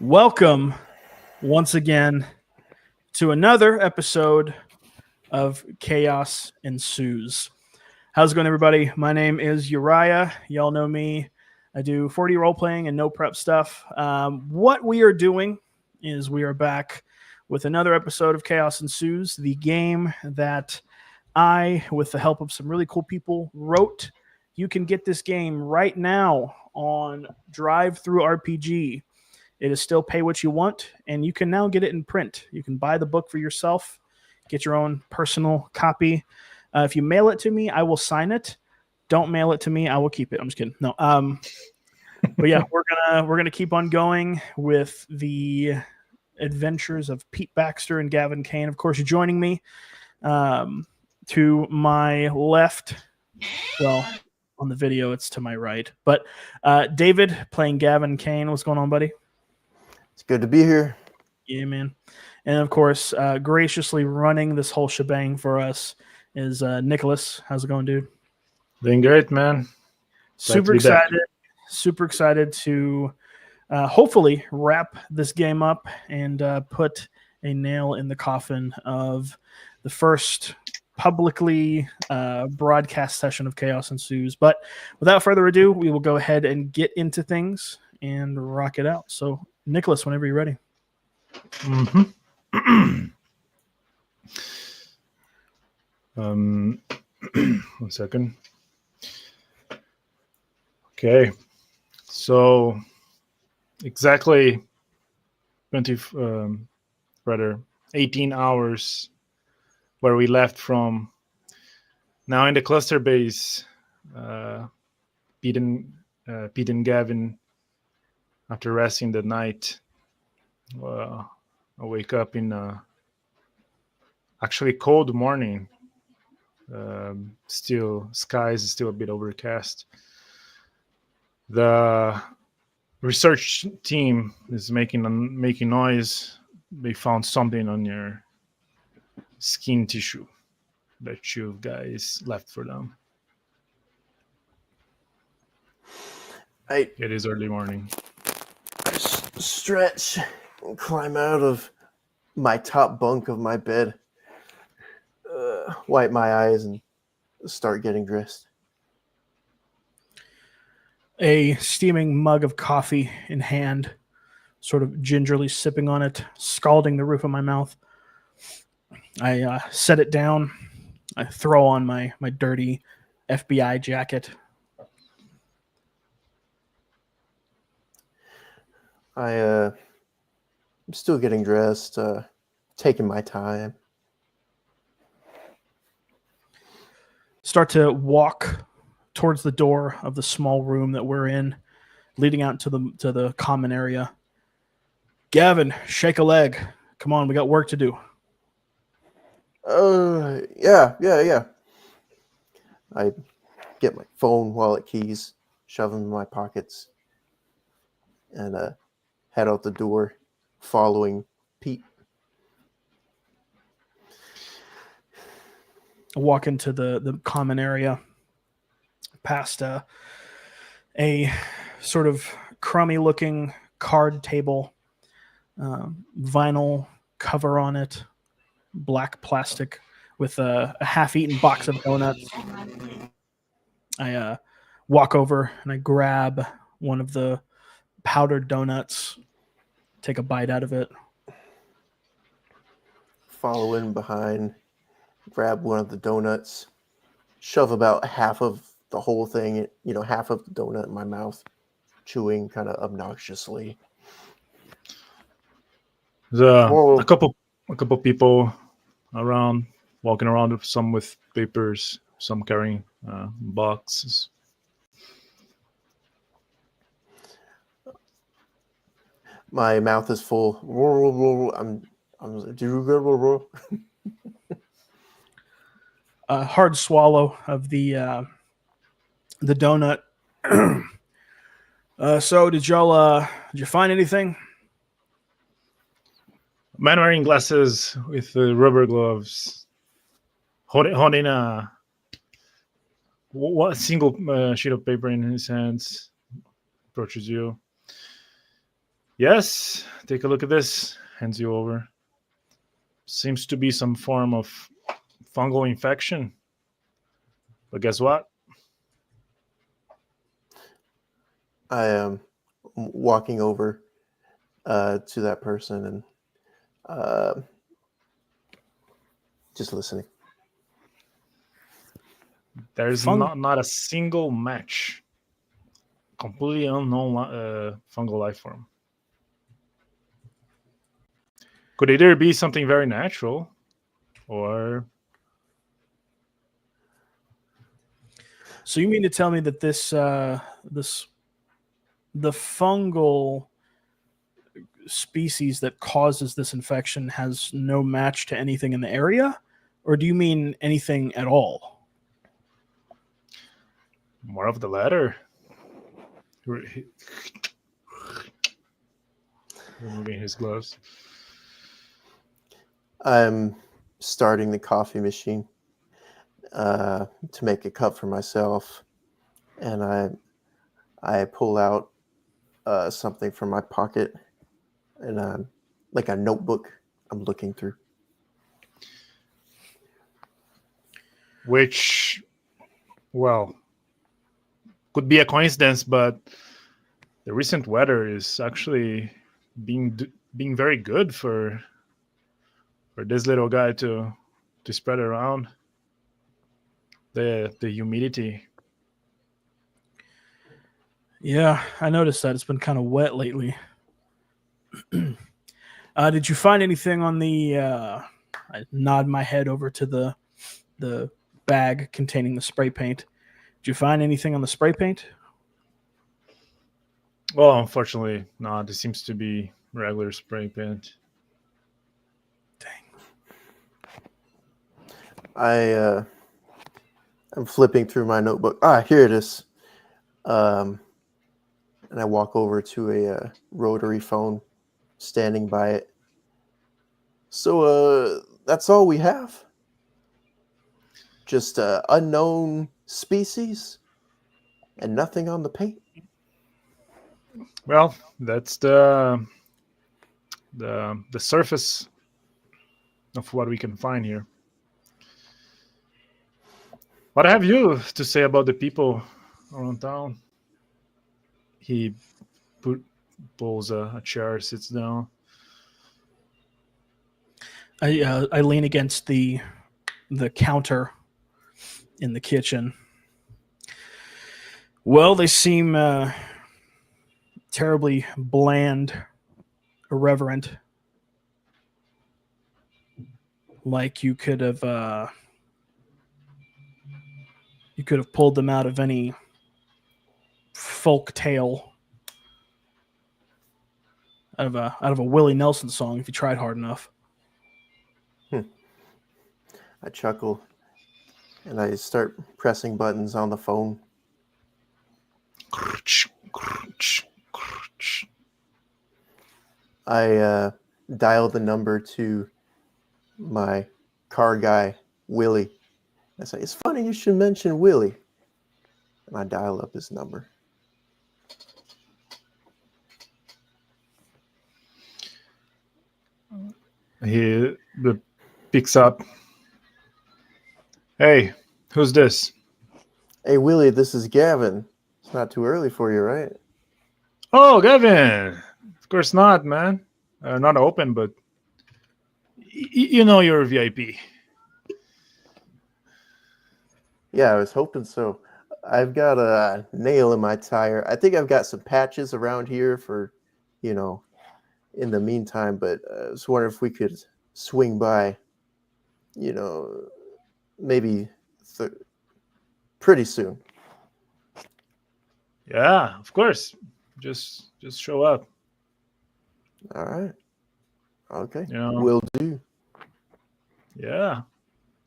Welcome once again to another episode of Chaos Ensues. How's it going, everybody? My name is Uriah. Y'all know me. I do 40 role-playing and no prep stuff. What we are doing is we are back with another episode of Chaos Ensues, the game that I, with the help of some really cool people, wrote. You can get this game right now on Drive-Thru RPG. It is still pay what you want, and you can now get it in print. You can buy the book for yourself, get your own personal copy. If you mail it to me, I will sign it. Don't mail it to me, I will keep it. I'm just kidding. No. But yeah, we're gonna keep on going with the adventures of Pete Baxter and Gavin Kane. Of course, joining me to my left. Well, on the video, it's to my right. But David playing Gavin Kane. What's going on, buddy? It's good to be here. Yeah, man. And of course, graciously running this whole shebang for us is Nicholas. How's it going, dude? Doing great, man. Super excited to hopefully wrap this game up and put a nail in the coffin of the first publicly broadcast session of Chaos Ensues. But without further ado, we will go ahead and get into things and rock it out. So, Nicholas, whenever you're ready. One second. Okay. So exactly 18 hours where we left from. Now in the cluster base, Pete and Gavin, after resting the night, I wake up in actually cold morning. Still, skies is still a bit overcast. The research team is making noise. They found something on your skin tissue that you guys left for them. It is early morning. I stretch and climb out of my top bunk of my bed, wipe my eyes, and start getting dressed. A steaming mug of coffee in hand, sort of gingerly sipping on it, scalding the roof of my mouth. I set it down. I throw on my dirty FBI jacket. I'm still getting dressed, taking my time. Start to walk towards the door of the small room that we're in, leading out to the common area. Gavin, shake a leg. Come on, we got work to do. Yeah. I get my phone, wallet, keys, shove them in my pockets, and head out the door, following Pete. I walk into the common area, past a sort of crummy-looking card table, vinyl cover on it, black plastic with a half-eaten box of donuts. I walk over and I grab one of the powdered donuts, take a bite out of it. Follow in behind, grab one of the donuts, shove about half of the whole thing, half of the donut in my mouth, chewing kind of obnoxiously. There's a couple people around, walking around, some with papers, some carrying boxes. My mouth is full. A hard swallow of the donut. So did you find anything? Man wearing glasses with rubber gloves, holding a single sheet of paper in his hands, approaches you. Yes, take a look at this. Hands you over. Seems to be some form of fungal infection. But guess what? I am walking over to that person and just listening. There's not a single match. Completely unknown fungal life form. Could either be something very natural or... So you mean to tell me that the fungal species that causes this infection has no match to anything in the area? Or do you mean anything at all? More of the latter. Removing his gloves. I'm starting the coffee machine to make a cup for myself, and I pull out something from my pocket, and like a notebook I'm looking through. Which, well, could be a coincidence, but the recent weather is actually being very good for this little guy to spread around. The humidity. Yeah, I noticed that. It's been kind of wet lately. Did you find anything on the... I nod my head over to the bag containing the spray paint. Did you find anything on the spray paint? Well, unfortunately, not. It seems to be regular spray paint. I'm flipping through my notebook. Here it is. And I walk over to a rotary phone, standing by it. So that's all we have. Just unknown species, and nothing on the paint. Well, that's the surface of what we can find here. What have you to say about the people around town? He pulls a chair, sits down. I lean against the counter in the kitchen. Well, they seem terribly bland, irreverent. Like you could have pulled them out of any folk tale, out of a Willie Nelson song if you tried hard enough. I chuckle, and I start pressing buttons on the phone. I dial the number to my car guy, Willie. I say, it's funny you should mention Willie. And I dial up his number. He picks up. Hey, who's this? Hey, Willie, this is Gavin. It's not too early for you, right? Oh, Gavin. Of course not, man. Not open, but you know you're a VIP. Yeah, I was hoping so. I've got a nail in my tire. I think I've got some patches around here for, in the meantime, but I was wondering if we could swing by, maybe pretty soon. Yeah, of course. Just show up. All right. Okay. You know, Will do. Yeah.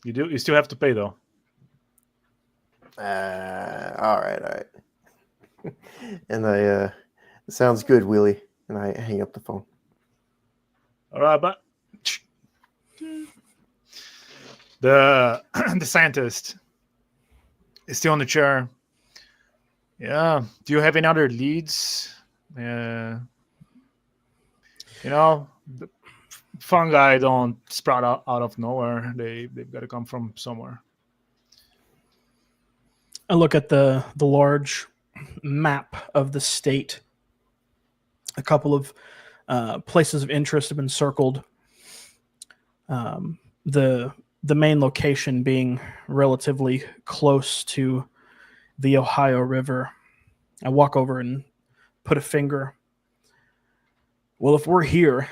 You still have to pay though. All right. And sounds good, Willie. And I hang up the phone. All right, but the scientist is still on the chair. Yeah. Do you have any other leads? The fungi don't sprout out of nowhere. They've got to come from somewhere. I look at the large map of the state. A couple of places of interest have been circled. The main location being relatively close to the Ohio River. I walk over and put a finger. Well, if we're here,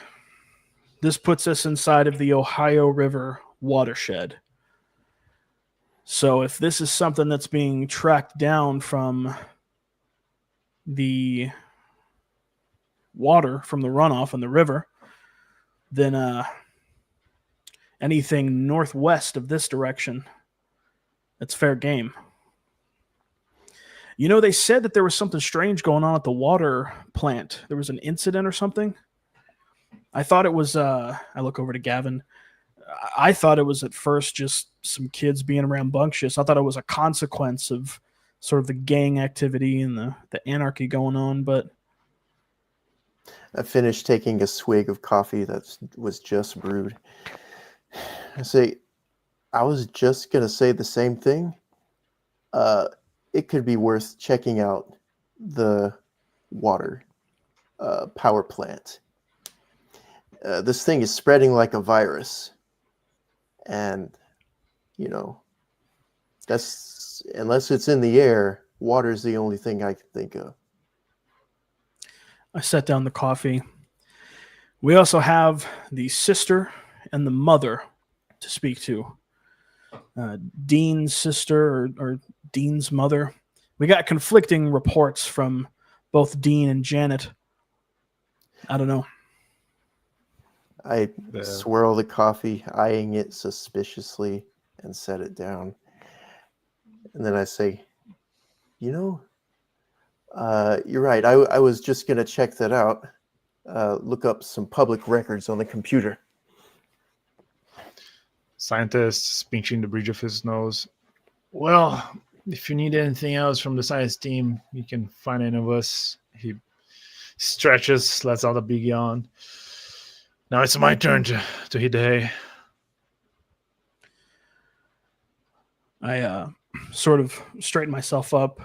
this puts us inside of the Ohio River watershed. So if this is something that's being tracked down from the water, from the runoff in the river, then anything northwest of this direction, it's fair game. They said that there was something strange going on at the water plant. There was an incident or something. I thought it was, I look over to Gavin. I thought it was at first just some kids being rambunctious. I thought it was a consequence of sort of the gang activity and the anarchy going on, but... I finished taking a swig of coffee that was just brewed. I was just going to say the same thing. It could be worth checking out the water power plant. This thing is spreading like a virus. And, that's, unless it's in the air, water is the only thing I can think of. I set down the coffee. We also have the sister and the mother to speak to. Dean's sister or Dean's mother. We got conflicting reports from both Dean and Janet. I don't know. I swirl the coffee, eyeing it suspiciously, and set it down. And then I say, you're right. I was just going to check that out. Look up some public records on the computer. Scientist pinching the bridge of his nose. Well, if you need anything else from the science team, you can find any of us. He stretches, lets out a big yawn. Now it's my turn to hit the hay. I sort of straighten myself up,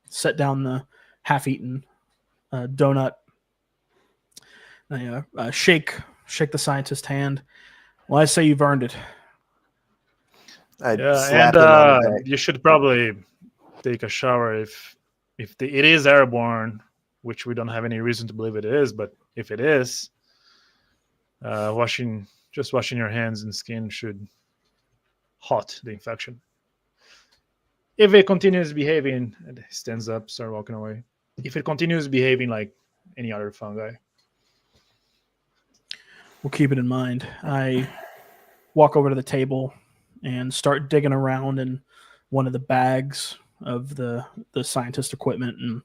set down the half-eaten donut. I shake the scientist's hand. Well, I say you've earned it. I'd slap him on the back. You should probably take a shower if it is airborne, which we don't have any reason to believe it is, but if it is, washing your hands and skin should halt the infection. If it continues behaving, and he stands up, start walking away. If it continues behaving like any other fungi, we'll keep it in mind. I walk over to the table and start digging around in one of the bags of the scientist equipment and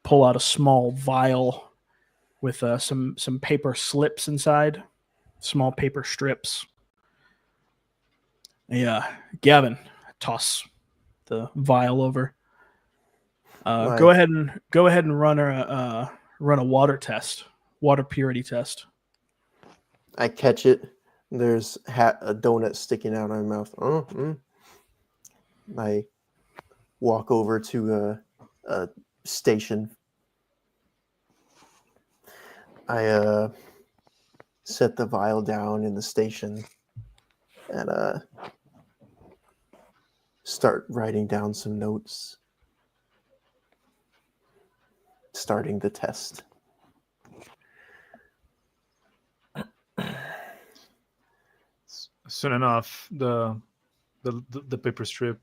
pull out a small vial with some paper slips inside, small paper strips. Yeah, Gavin, toss the vial over. Go ahead and run a water test, water purity test. I catch it. There's a donut sticking out of my mouth. I walk over to a station. I set the vial down in the station and start writing down some notes. Starting the test. Soon enough, the paper strip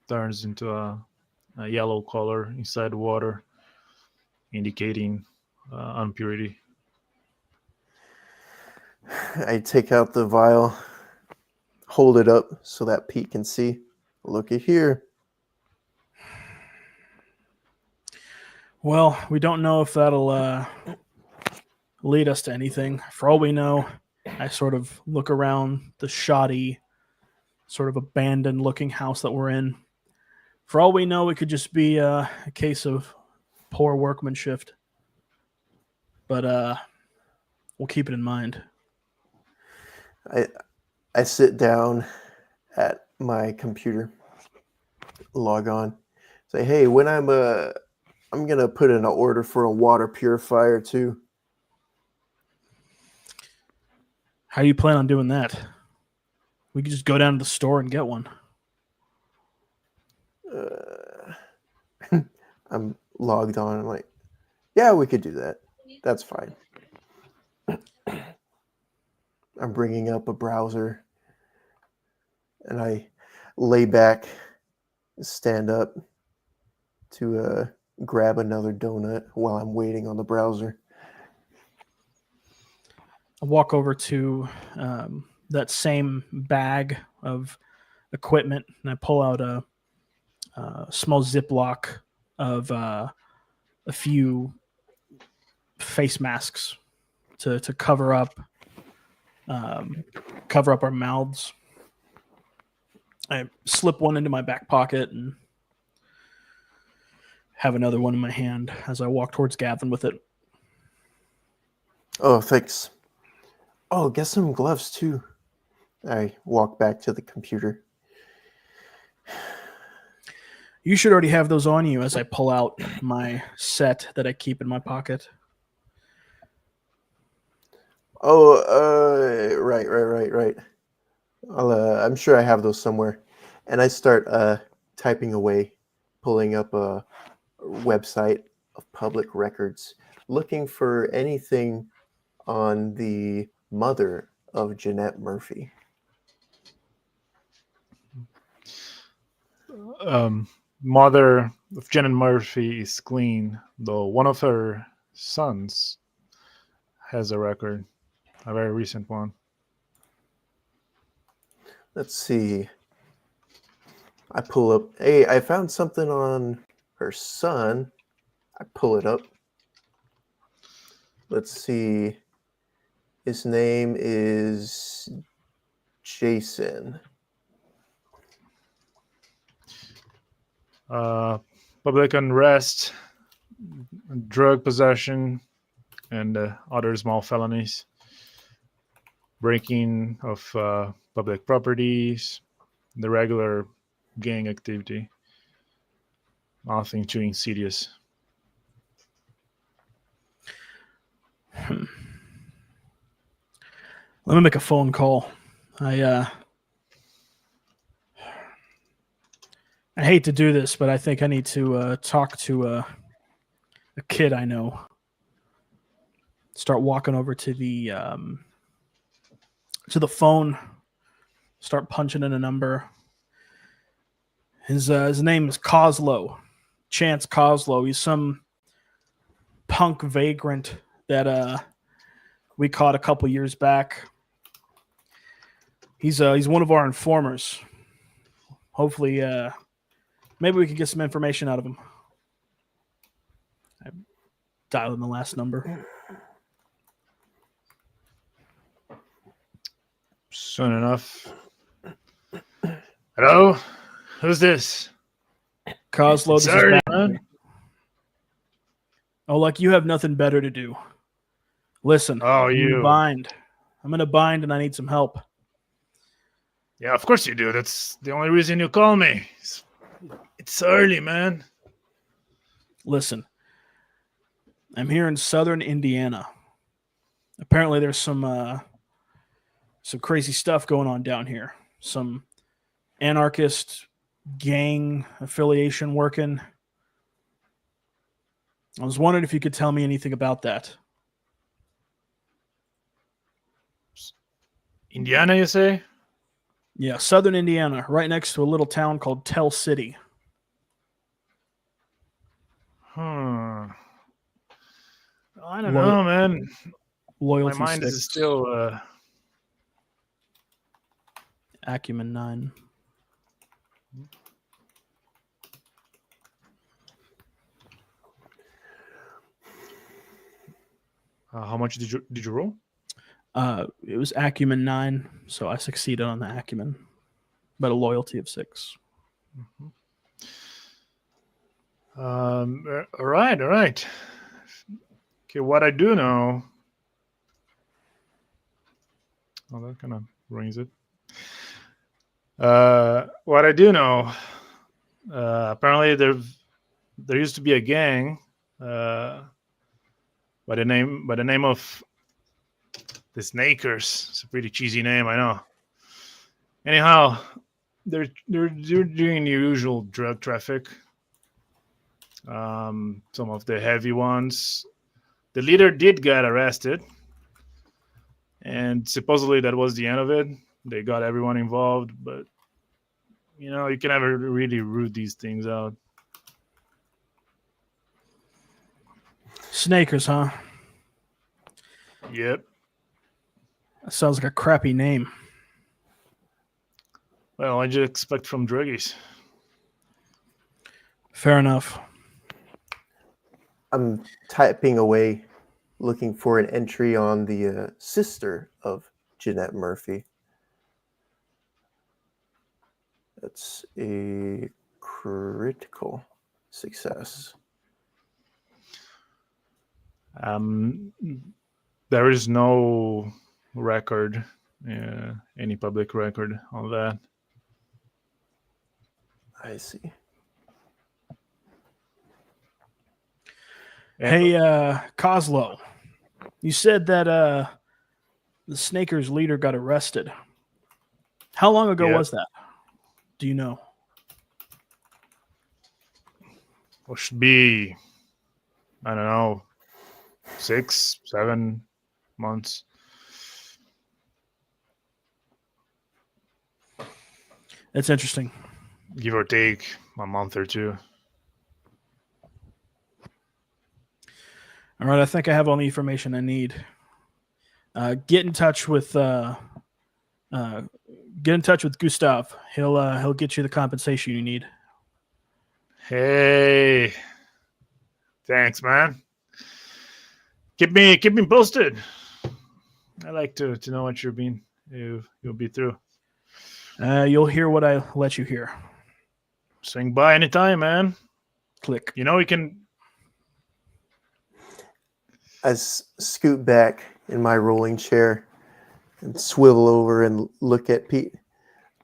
turns into a yellow color inside water, indicating impurity. I take out the vial, hold it up so that Pete can see. Look at here. Well, we don't know if that'll lead us to anything. For all we know, I sort of look around the shoddy, sort of abandoned-looking house that we're in. For all we know, it could just be a case of poor workmanship. But We'll keep it in mind. I sit down at my computer, log on, say, hey, when I'm gonna put in an order for a water purifier too. How do you plan on doing that? We could just go down to the store and get one. I'm logged on. I'm like, yeah, we could do that. That's fine. I'm bringing up a browser, and I lay back, stand up to grab another donut while I'm waiting on the browser. I walk over to that same bag of equipment, and I pull out a small Ziploc of a few face masks to cover up our mouths. I slip one into my back pocket and have another one in my hand as I walk towards Gavin with it. Oh, thanks. Oh, get some gloves too. I walk back to the computer. You should already have those on you as I pull out my set that I keep in my pocket. Oh, right. I'm sure I have those somewhere. And I start typing away, pulling up a website of public records, looking for anything on the mother of Jeanette Murphy. Mother of Janet Murphy is clean, though one of her sons has a record, a very recent one. Let's see. I pull up. Hey, I found something on her son. I pull it up. Let's see. His name is Jason. Public unrest, drug possession, and other small felonies. Breaking of public properties, the regular gang activity. Nothing too insidious. Let me make a phone call. I hate to do this, but I think I need to talk to a kid I know. Start walking over to the phone. Start punching in a number. His name is Coslow, Chance Coslow. He's some punk vagrant that we caught a couple years back. He's one of our informers. Hopefully, maybe we can get some information out of him. I dialed in the last number. Soon enough. Hello? Who's this? Coslow, this is Sorry, Baxter. man. Oh, like you have nothing better to do. Listen, Oh, I'm in a you. bind. I'm in a bind and I need some help. Yeah, of course you do. That's the only reason you call me. It's early, man. Listen, I'm here in southern Indiana. Apparently there's some crazy stuff going on down here. Some anarchist gang affiliation working. I was wondering if you could tell me anything about that. Indiana, you say? Yeah, southern Indiana, right next to a little town called Tell City. I don't know, man. Loyalty My mind 6. is still... Acumen 9. How much did you roll? It was Acumen 9, so I succeeded on the Acumen, but a loyalty of 6. Mm-hmm. All right. Okay, what I do know Oh, that kind of ruins it. What I do know, apparently there used to be a gang by the name of the Snakers. It's a pretty cheesy name, I know. Anyhow, they're doing the usual drug traffic. Some of the heavy ones. The leader did get arrested, and supposedly that was the end of it. They got everyone involved, but you can never really root these things out. Snakers, huh? Yep. That sounds like a crappy name. Well, what'd you expect from druggies? Fair enough. I'm typing away, looking for an entry on the sister of Jeanette Murphy. That's a critical success. There is no record, any public record on that. I see. Hey, Coslow, you said that the Snakers leader got arrested. How long ago was that? Do you know? Well, should be, I don't know, 6, 7 months. That's interesting. Give or take a month or two. All right, I think I have all the information I need. Get in touch with Gustav. He'll get you the compensation you need. Hey, thanks, man. Keep me posted. I like to know what you'll be through. You'll hear what I let you hear. Swing by anytime, man. Click. We can. I scoot back in my rolling chair and swivel over and look at Pete.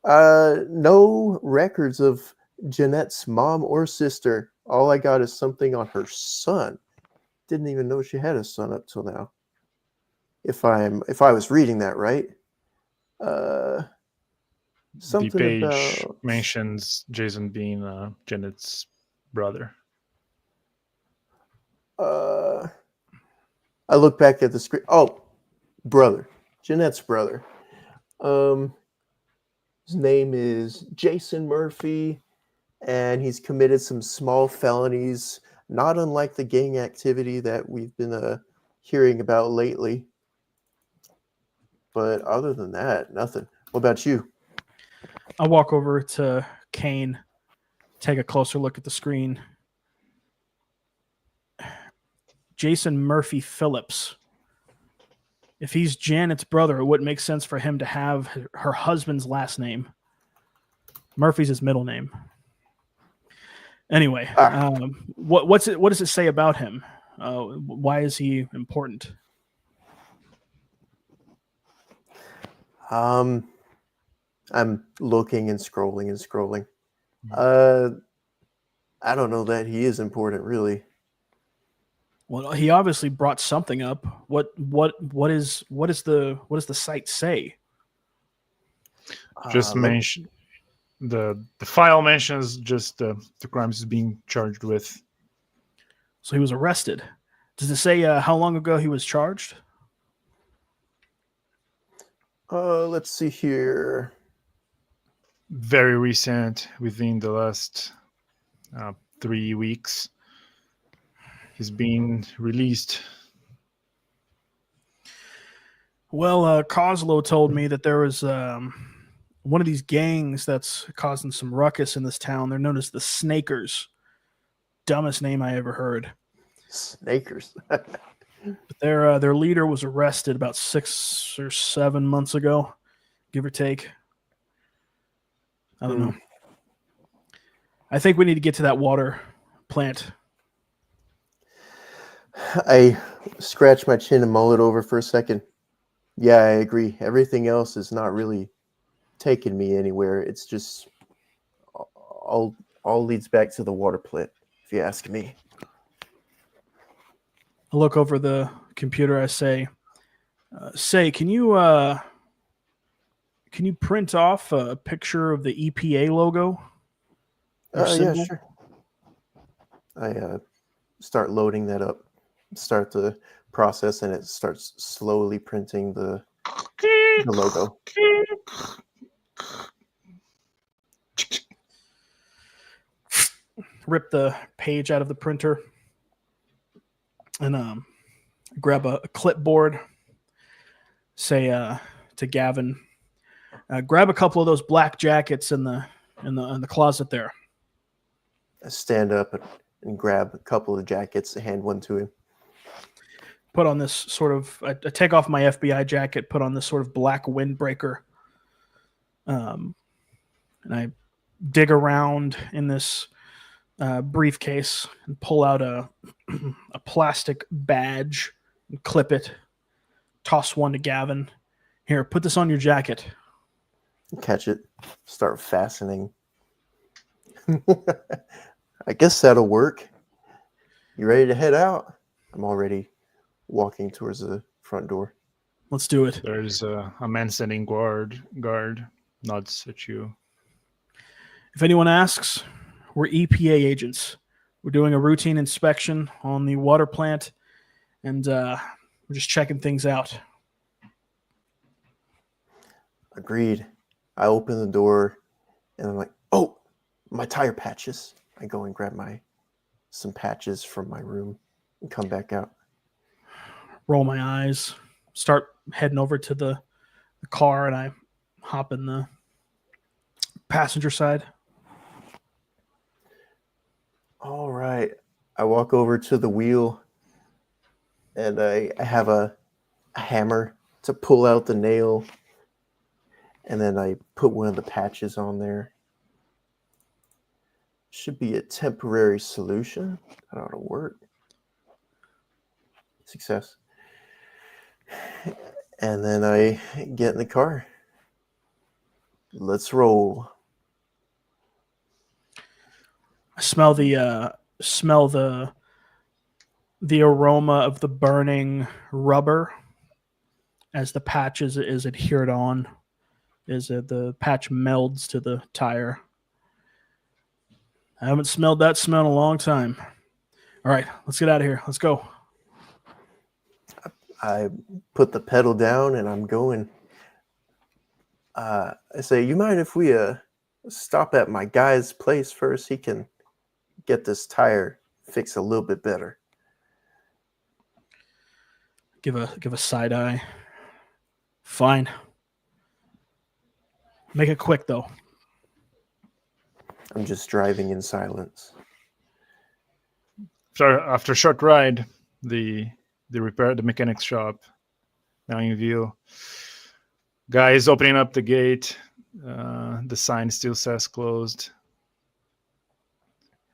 No records of Jeanette's mom or sister. All I got is something on her son. Didn't even know she had a son up till now. If I was reading that right. Something The page about mentions Jason being Janet's brother. I look back at the screen. Oh, brother. Jeanette's brother. His name is Jason Murphy, and he's committed some small felonies, not unlike the gang activity that we've been hearing about lately. But other than that, nothing. What about you? I'll walk over to Kane, take a closer look at the screen. Jason Murphy Phillips. If he's Janet's brother, it wouldn't make sense for him to have her husband's last name. Murphy's his middle name. Anyway, what does it say about him? Why is he important? I'm looking and scrolling and scrolling. I don't know that he is important, really. Well, he obviously brought something up. What does the site say? Just mention the file mentions just the crimes he's being charged with. So he was arrested. Does it say how long ago he was charged? Let's see here. Very recent, within the last 3 weeks. He's been released. Well, Coslow told me that there was one of these gangs that's causing some ruckus in this town. They're known as the Snakers. Dumbest name I ever heard. Snakers. But their leader was arrested about 6 or 7 months ago, give or take. I don't know. I think we need to get to that water plant. I scratch my chin and mull it over for a second. Yeah, I agree. Everything else is not really taking me anywhere. It's just all leads back to the water plant, if you ask me. I look over the computer. I say, can you print off a picture of the EPA logo or Yeah, symbol? sure. I start loading that up, start the process, and it starts slowly printing the logo. Rip the page out of the printer and grab a clipboard. Say to Gavin, grab a couple of those black jackets in the closet there. I stand up and grab a couple of jackets and hand one to him. Put on this sort of, I take off my FBI jacket, put on this sort of black windbreaker, and I dig around in this briefcase and pull out a plastic badge and clip it. Toss one to Gavin. Here, put this on your jacket. Catch it, start fastening. I guess that'll work. You ready to head out? I'm already walking towards the front door. Let's do it. There's a man standing guard nods at you. If anyone asks, we're EPA agents. We're doing a routine inspection on the water plant, and we're just checking things out. Agreed. I open the door, and I'm like, oh, my tire patches. I go and grab some patches from my room and come back out. Roll my eyes, start heading over to the car, and I hop in the passenger side. All right. I walk over to the wheel, and I have a hammer to pull out the nail, and then I put one of the patches on there. Should be a temporary solution. That ought to work. Success. And then I get in the car. Let's roll. I smell the aroma of the burning rubber as the patch is adhered on. The patch melds to the tire. I haven't smelled that smell in a long time. All right, let's get out of here. Let's go. I put the pedal down and I'm going. I say, you mind if we stop at my guy's place first? He can get this tire fixed a little bit better. Give a side eye. Fine. Make it quick though. I'm just driving in silence. So after a short ride, the mechanics shop now in view. Guy is opening up the gate. The sign still says closed.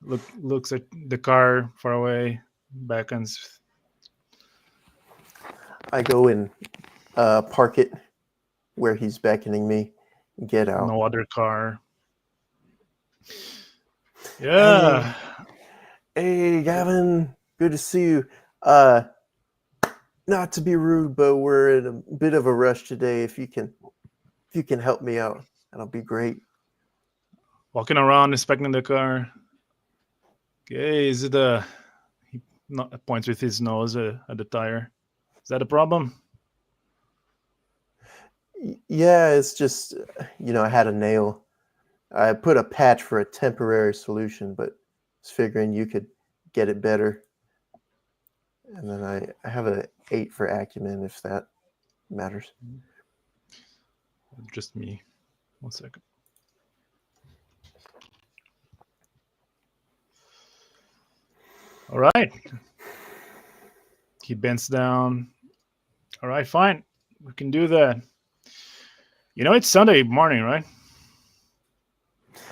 Looks at the car far away, beckons. I go and park it where he's beckoning me. Get out. No other car. Yeah. Hey, Gavin. Good to see you. Not to be rude, but we're in a bit of a rush today. If you can help me out, that'll be great. Walking around, inspecting the car. Okay, is it he points with his nose at the tire. Is that a problem? Yeah, it's just, I had a nail. I put a patch for a temporary solution, but I was figuring you could get it better. And then I have an 8 for acumen, if that matters. Just me. 1 second. All right. He bends down. All right, fine. We can do that. It's Sunday morning, right?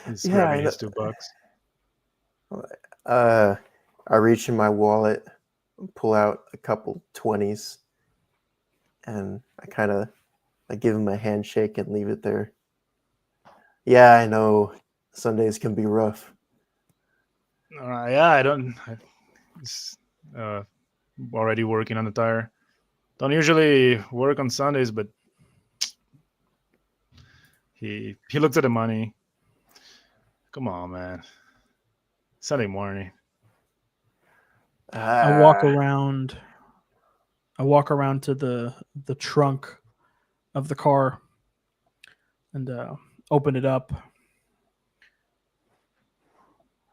He's grabbing his $2. I reach in my wallet, pull out a couple 20s, and I kind of give him a handshake and leave it there. Yeah, I know Sundays can be rough. Yeah, it's, already working on the tire. Don't usually work on Sundays, but he looked at the money. Come on, man. Sunday morning. I walk around to the trunk of the car and open it up.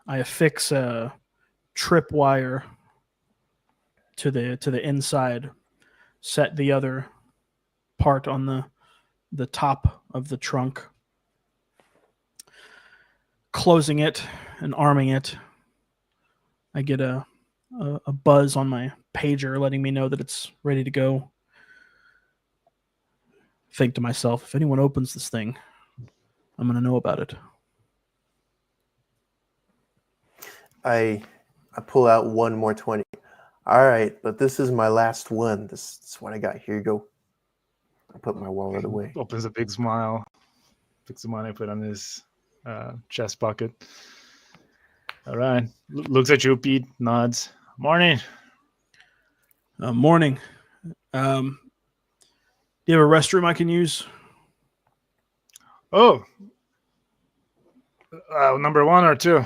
I affix a tripwire to the inside, set the other part on the top of the trunk, closing it and arming it. I get a buzz on my pager letting me know that it's ready to go. Think to myself, if anyone opens this thing, I'm going to know about it. I pull out one more 20. All right, but this is my last one. This is what I got. Here you go. I put my wallet away. Opens a big smile. Picks the money, put on his chest pocket. All right. Looks at you, Pete. Nods. Morning. Morning. Do you have a restroom I can use? Oh. Number 1 or 2?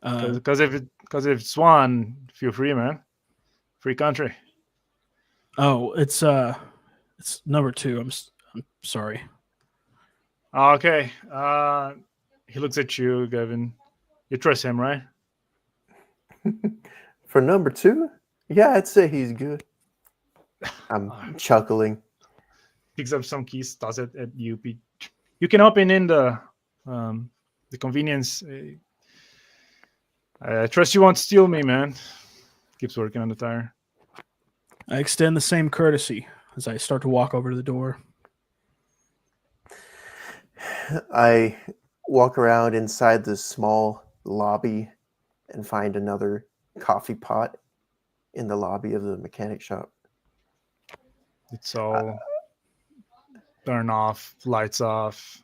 Because if it's 1, feel free, man. Free country. Oh, it's number 2. I'm sorry. Okay. He looks at you, Gavin. You trust him, right? For number 2? Yeah, I'd say he's good. I'm chuckling. Picks up some keys, tosses it at you, Pete. You can open in the convenience. I trust you won't steal me, man. Keeps working on the tire. I extend the same courtesy as I start to walk over to the door. I walk around inside this small lobby and find another coffee pot in the lobby of the mechanic shop. It's all turned off, lights off.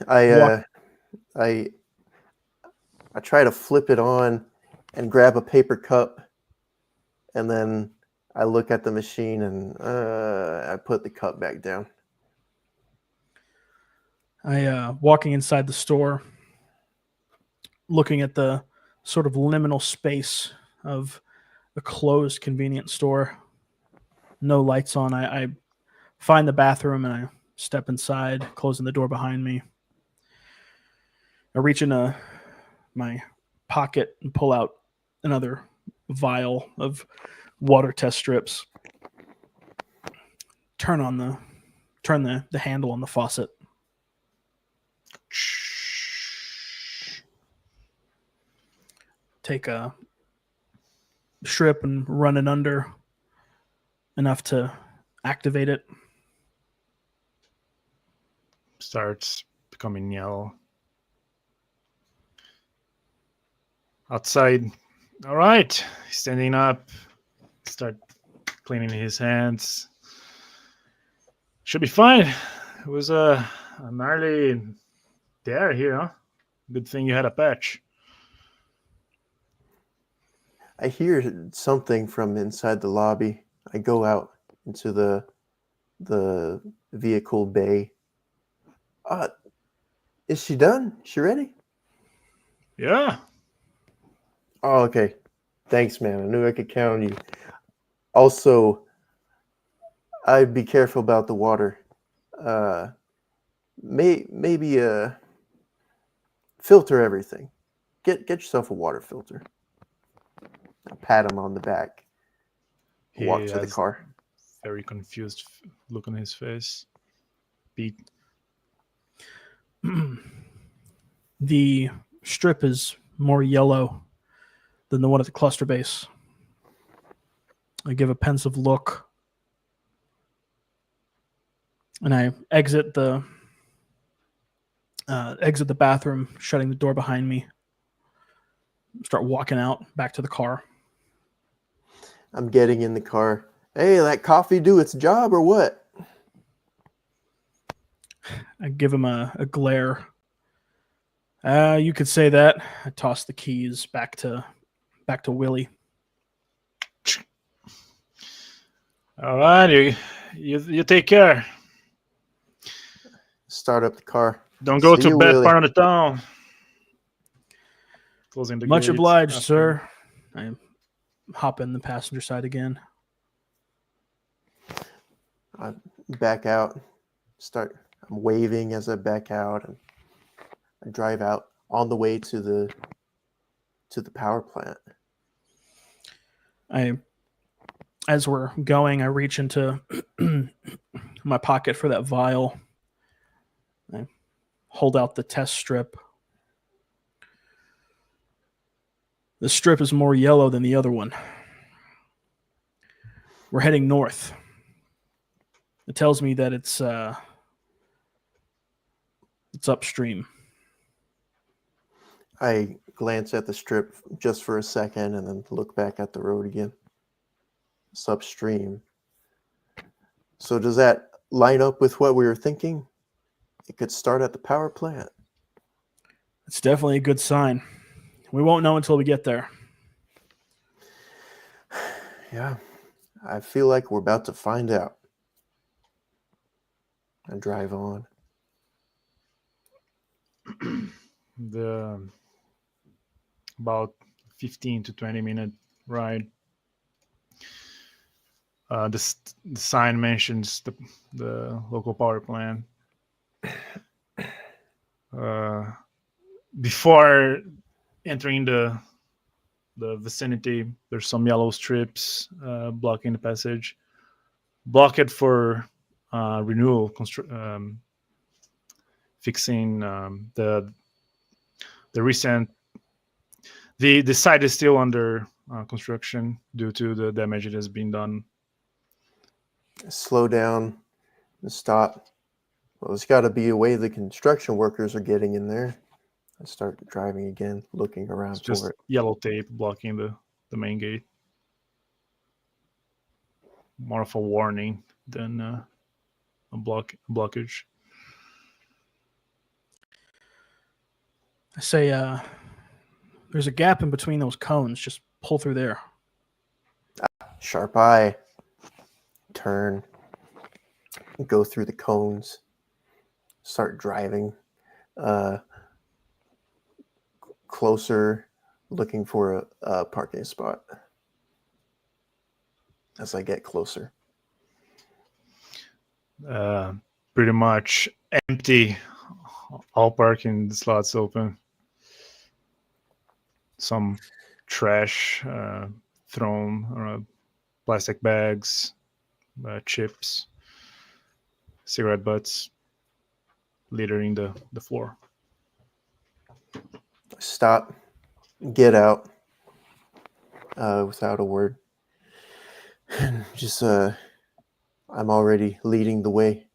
I try to flip it on and grab a paper cup, and then I look at the machine and I put the cup back down. I walking inside the store, looking at the sort of liminal space of a closed convenience store. No lights on. I find the bathroom and I step inside, closing the door behind me. I reach into my pocket and pull out another vial of water test strips. Turn the handle on the faucet. Take a strip and run it under enough to activate it. Starts becoming yellow. Outside. All right. Standing up. Start cleaning his hands. Should be fine. It was a gnarly dare here, huh? Good thing you had a patch. I hear something from inside the lobby. I go out into the vehicle bay. Is she done? She ready? Yeah. Oh, okay. Thanks, man. I knew I could count on you. Also, I'd be careful about the water. Maybe filter everything. Get yourself a water filter. I pat him on the back. Walk to the car. Very confused look on his face. Pete. The strip is more yellow than the one at the cluster base. I give a pensive look, and I exit the bathroom, shutting the door behind me. Start walking out back to the car. I'm getting in the car. Hey, that coffee do its job or what? I give him a glare. You could say that. I toss the keys back to Willie. All right, you take care. Start up the car. Don't go See to you, bad Willie. part of the town. Closing the Much gates obliged, after. sir. I hop in the passenger side again. I back out. I'm waving as I back out, and I drive out on the way to the power plant. As we're going, I reach into my pocket for that vial. I hold out the test strip. The strip is more yellow than the other one. We're heading north. It tells me that it's upstream. I glance at the strip just for a second and then look back at the road again. It's upstream. So does that line up with what we were thinking? It could start at the power plant. It's definitely a good sign. We won't know until we get there. Yeah, I feel like we're about to find out. I drive on. The about 15 to 20-minute ride. The sign mentions the local power plant. Before entering the vicinity, there's some yellow strips blocking the passage. Block it for renewal, fixing the recent. The site is still under construction due to the damage that has been done. Slow down and stop. Well, there's got to be a way the construction workers are getting in there. I start driving again, looking around It's just for it. yellow tape blocking the main gate. More of a warning than a blockage. I say, there's a gap in between those cones. Just pull through there. Sharp eye. Turn. Go through the cones. Start driving. Closer, looking for a parking spot. As I get closer. Pretty much empty. All parking slots open. Some trash thrown, plastic bags, chips, cigarette butts littering the floor. Stop. Get out. Without a word. Just, I'm already leading the way.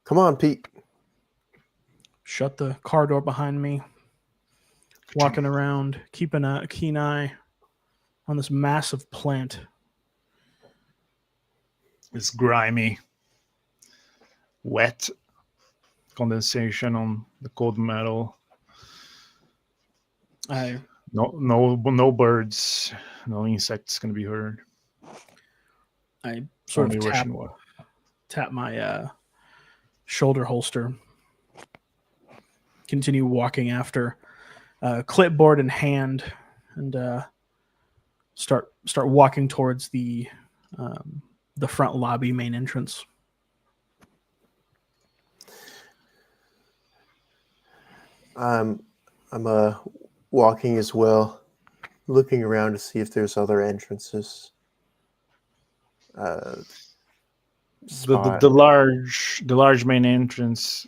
Come on, Pete. Shut the car door behind me. Walking around, keeping a keen eye on this massive plant. It's grimy, wet, condensation on the cold metal. No birds, no insects can be heard. I sort Only of rushing water. tap my shoulder holster. Continue walking after, clipboard in hand, and start walking towards the front lobby main entrance. I'm walking as well, looking around to see if there's other entrances. The large main entrance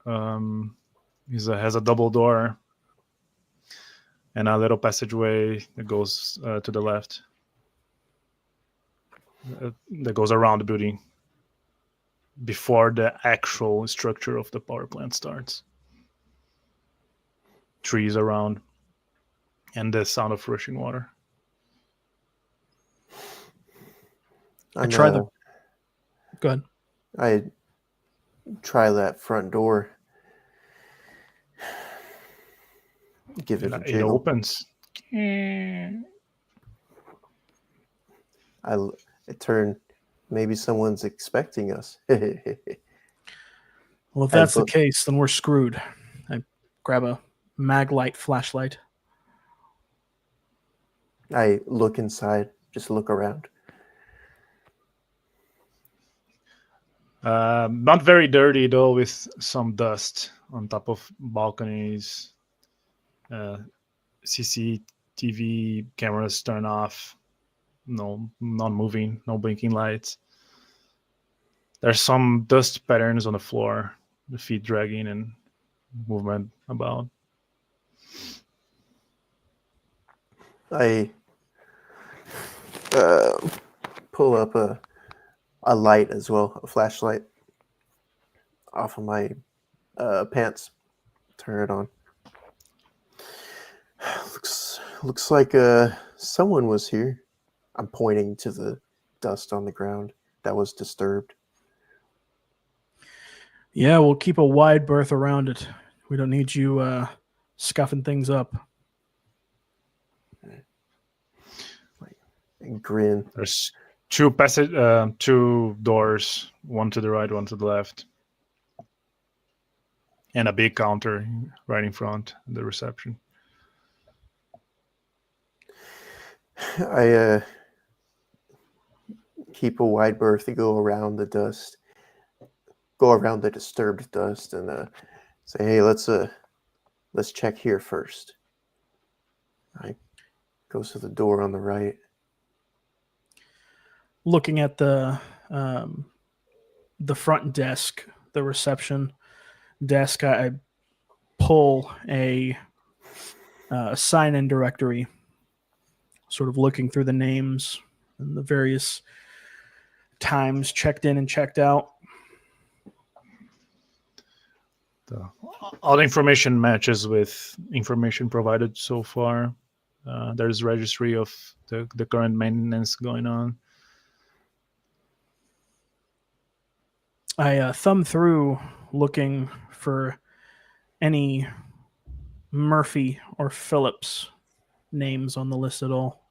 has a double door and a little passageway that goes to the left. That goes around the building before the actual structure of the power plant starts. Trees around and the sound of rushing water. I try the. Go ahead. I try that front door. Give it a It jiggle. opens. I turn. Maybe someone's expecting us. Well, if that's the case, then we're screwed. I grab a Maglite flashlight. I look inside. Just look around. Not very dirty though, with some dust on top of balconies. CCTV cameras turned off. No, non-moving, no blinking lights. There's some dust patterns on the floor, the feet dragging and movement about. I pull up a light as well, a flashlight, off of my pants. Turn it on. Looks like someone was here. I'm pointing to the dust on the ground that was disturbed. Yeah, we'll keep a wide berth around it. We don't need you scuffing things up. And grin. There's two doors, one to the right, one to the left, and a big counter right in front of the reception. I keep a wide berth to go around the dust, go around the disturbed dust, and say, "Hey, let's check here first." I go to the door on the right. Looking at the front desk, the reception desk, I pull a sign-in directory, sort of looking through the names and the various times checked in and checked out. All the information matches with information provided so far. There's registry of the current maintenance going on. I thumb through looking for any Murphy or Phillips names on the list at all.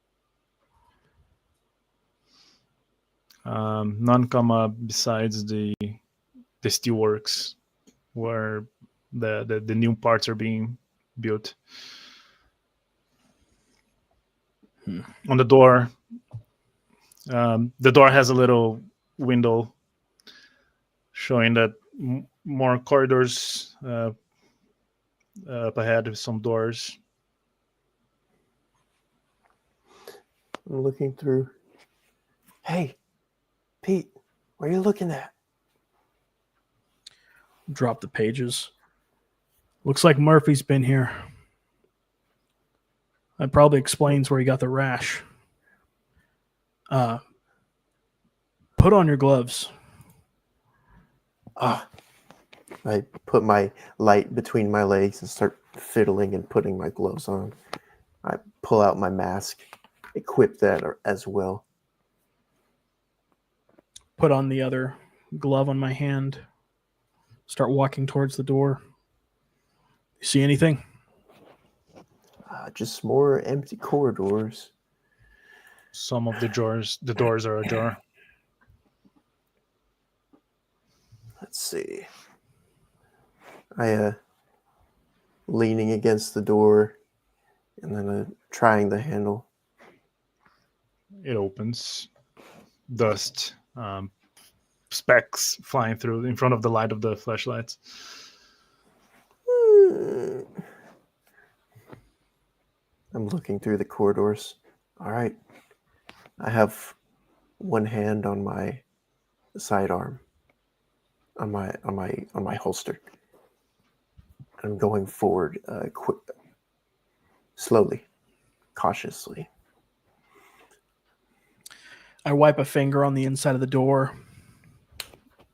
None come up besides the steelworks where the new parts are being built. On the door, the door has a little window showing that more corridors up ahead with some doors. I'm looking through. Hey, Pete, what are you looking at? Drop the pages. Looks like Murphy's been here. That probably explains where he got the rash. Put on your gloves. I put my light between my legs and start fiddling and putting my gloves on. I pull out my mask, equip that as well. Put on the other glove on my hand. Start walking towards the door. You see anything? Just more empty corridors. Some of the doors are ajar. Let's see. I leaning against the door and then trying the handle. It opens. Dust, specks flying through in front of the light of the flashlights. I'm looking through the corridors. All right. I have one hand on my sidearm, on my holster. I'm going forward, slowly, cautiously. I wipe a finger on the inside of the door.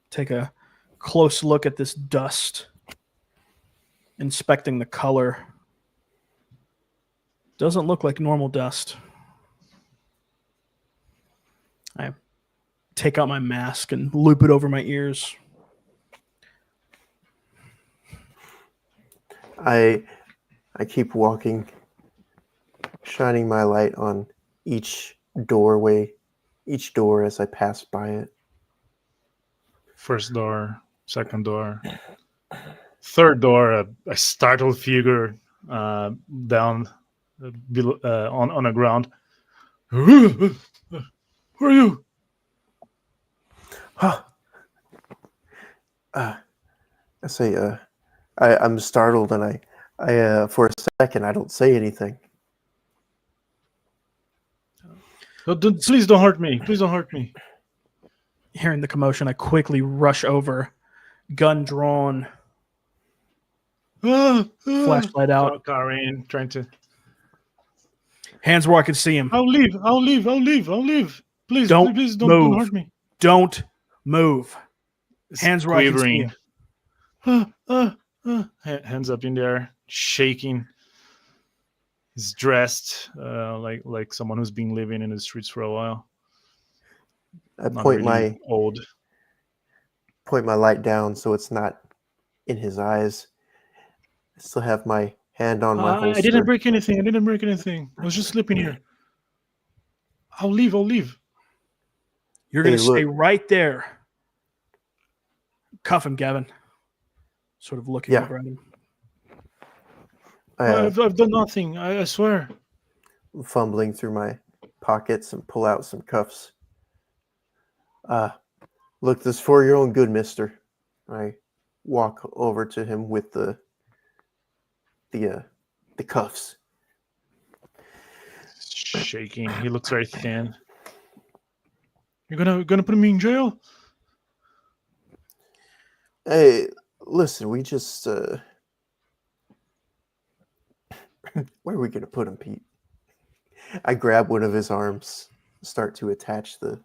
Take a close look at this dust. Inspecting the color. Doesn't look like normal dust. I take out my mask and loop it over my ears. I keep walking, shining my light on each door as I pass by it. First door, second door, third door. A startled figure down below, on the ground. Who are you? Huh. I say, I'm startled, and I for a second I don't say anything. Please don't hurt me. Please don't hurt me. Hearing the commotion, I quickly rush over, gun drawn, flashlight out, Karen trying to. hands where I can see him. I'll leave. Please, Don't please move. don't hurt me. Don't move. It's Hands where I can see quivering. him. Hands up in there, shaking. He's dressed like someone who's been living in the streets for a while. I Not point really old. my light down so it's not in his eyes. I still have my hand on my holster. I didn't break anything. I was just sleeping here. I'll leave. You're going Hey, to stay look. right there. Cuff him, Gavin. Sort of looking over at him. I've done nothing. I swear. Fumbling through my pockets and pull out some cuffs. Look, this is for your own good, mister. I walk over to him with the cuffs. Shaking. He looks very thin. You're gonna put me in jail? Hey, listen, we just where are we gonna put him, Pete? I grab one of his arms, start to attach the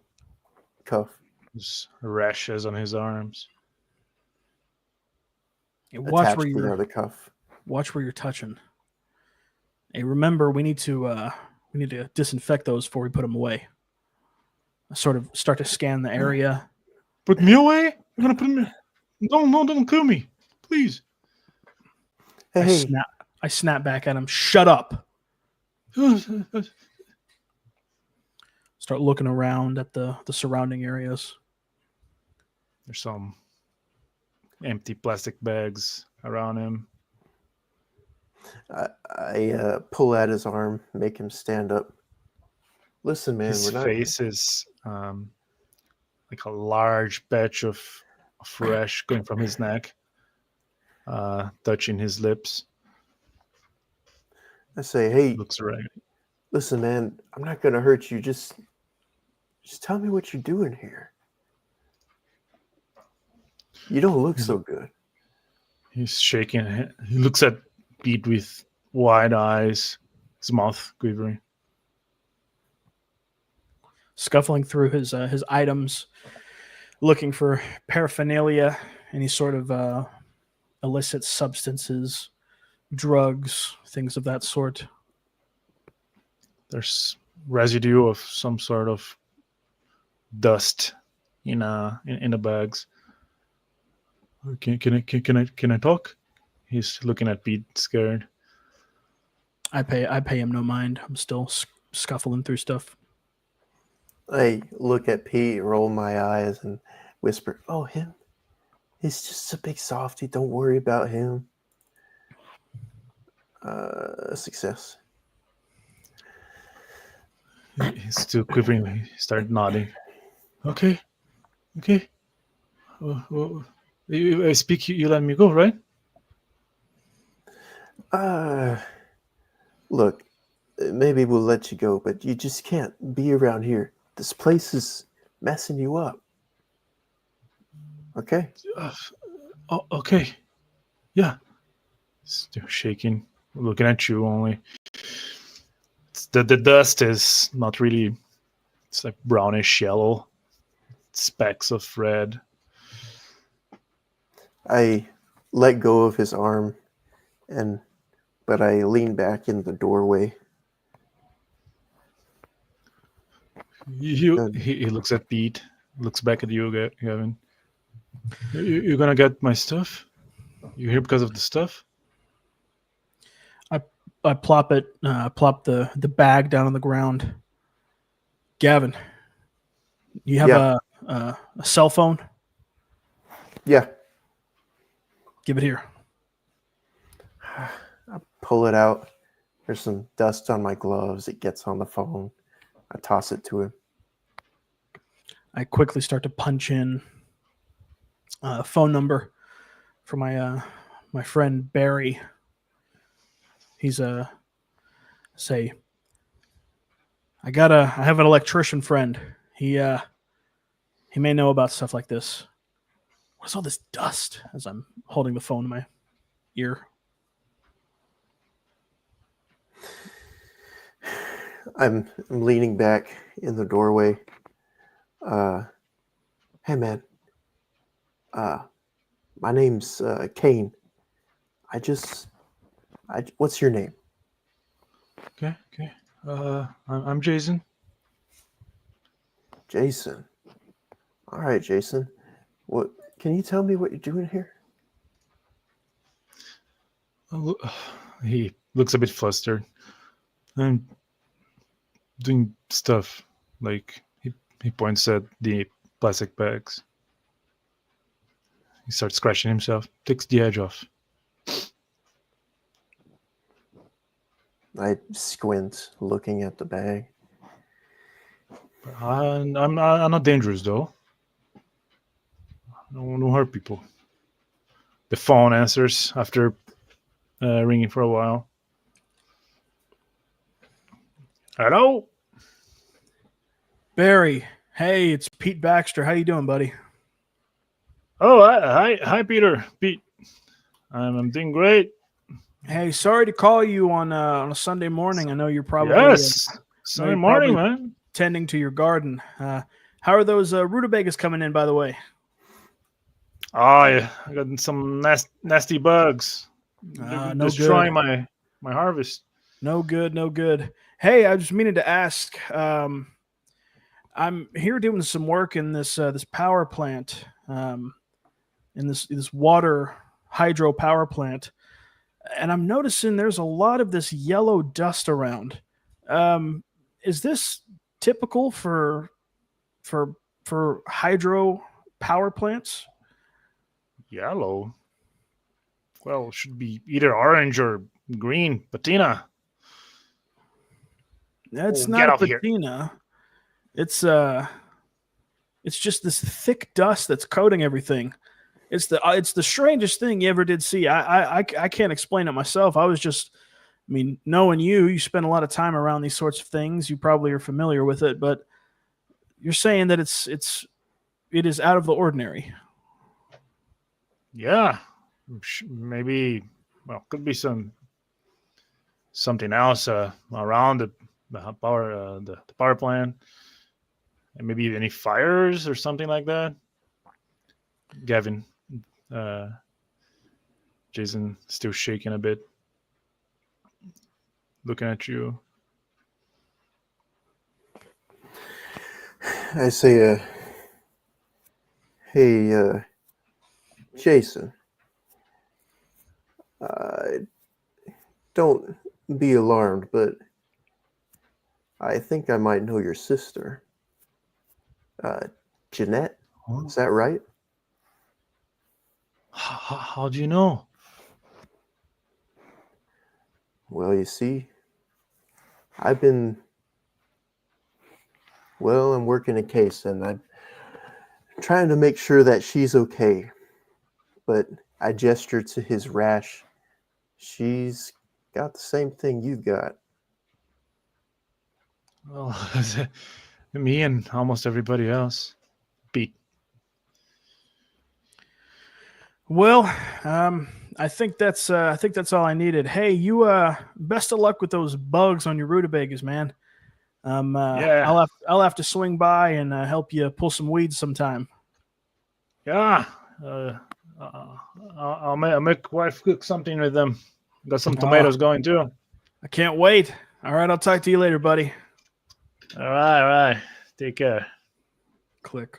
cuff. There's rashes on his arms. Hey, watch Attach where the other cuff. you're touching. Hey, remember, we need to disinfect those before we put them away. I sort of start to scan the area. Put me away? You're gonna put me? No, don't kill me, please. Hey, I snap back at him. Shut up. Start looking around at the surrounding areas. There's some empty plastic bags around him. I pull at his arm, make him stand up. Listen, man, His we're not. face is like a large patch of rash going from his neck, touching his lips. I say, hey, Looks right. listen, man, I'm not gonna hurt you. Just tell me what you're doing here. You don't look so good. He's shaking. He looks at Pete with wide eyes, his mouth quivering. Scuffling through his items, looking for paraphernalia, any sort of illicit substances, drugs, things of that sort. There's residue of some sort of dust in the bags. Can I talk? He's looking at Pete, scared. I pay him no mind. I'm still scuffling through stuff. I look at Pete, roll my eyes, and whisper, "Oh, him? He's just a big softy. Don't worry about him." Success. He's still quivering. He started nodding. Okay. Well, I speak. You let me go, right? Look, maybe we'll let you go, but you just can't be around here. This place is messing you up. Okay? Okay. Yeah. Still shaking, looking at you only. The dust is not really. It's like brownish yellow, specks of red. I let go of his arm, but I lean back in the doorway. He looks at Pete looks back at you, Gavin. You're gonna get my stuff? You here because of the stuff? I plop the bag down on the ground. Gavin, you have a cell phone? Yeah. Give it here. I pull it out. There's some dust on my gloves. It gets on the phone. I toss it to him. I quickly start to punch in a phone number for my friend Barry. He's say, I have an electrician friend. He may know about stuff like this. What's all this dust? As I'm holding the phone to my ear. I'm leaning back in the doorway. Hey man. My name's Kane. What's your name? Okay. I'm Jason. Jason. All right, Jason. What? Can you tell me what you're doing here? He looks a bit flustered. I'm doing stuff. Like he points at the plastic bags. He starts scratching himself. Takes the edge off. I squint, looking at the bag. I'm not dangerous though. I don't want to hurt people. The phone answers after ringing for a while. Hello? Barry, hey, it's Pete Baxter. How you doing, buddy? Oh, hi, Peter. Pete. I'm doing great. Hey, sorry to call you on a Sunday morning. I know you're probably Sunday morning, man. Tending to your garden. How are those rutabagas coming in, by the way? Oh, yeah. I got some nasty bugs. No destroying good. my harvest. No good. Hey, I just meaning to ask. I'm here doing some work in this power plant, in this water hydro power plant, and I'm noticing there's a lot of this yellow dust around. Is this typical for hydro power plants? Yellow? Well, it should be either orange or green. Patina. That's not a patina. It's just this thick dust that's coating everything. It's the strangest thing you ever did see. I can't explain it myself. Knowing you spend a lot of time around these sorts of things. You probably are familiar with it, but you're saying that it is out of the ordinary. Yeah, maybe. Well, could be something else around the power plant, and maybe any fires or something like that. Gavin, Jason, still shaking a bit, looking at you. I say, hey, Jason, don't be alarmed, but I think I might know your sister. Jeanette? Huh? Is that right? How do you know? Well, you see, I'm working a case, and I'm trying to make sure that she's okay. But I gestured to his rash. She's got the same thing you've got. Well, me and almost everybody else. Pete. Well, I think that's all I needed. Hey, you best of luck with those bugs on your rutabagas, man. Yeah. I'll have to swing by and help you pull some weeds sometime. Yeah. I'll make wife cook something with them. Got some tomatoes going too. I can't wait. All right, I'll talk to you later, buddy. All right. Take care. Click.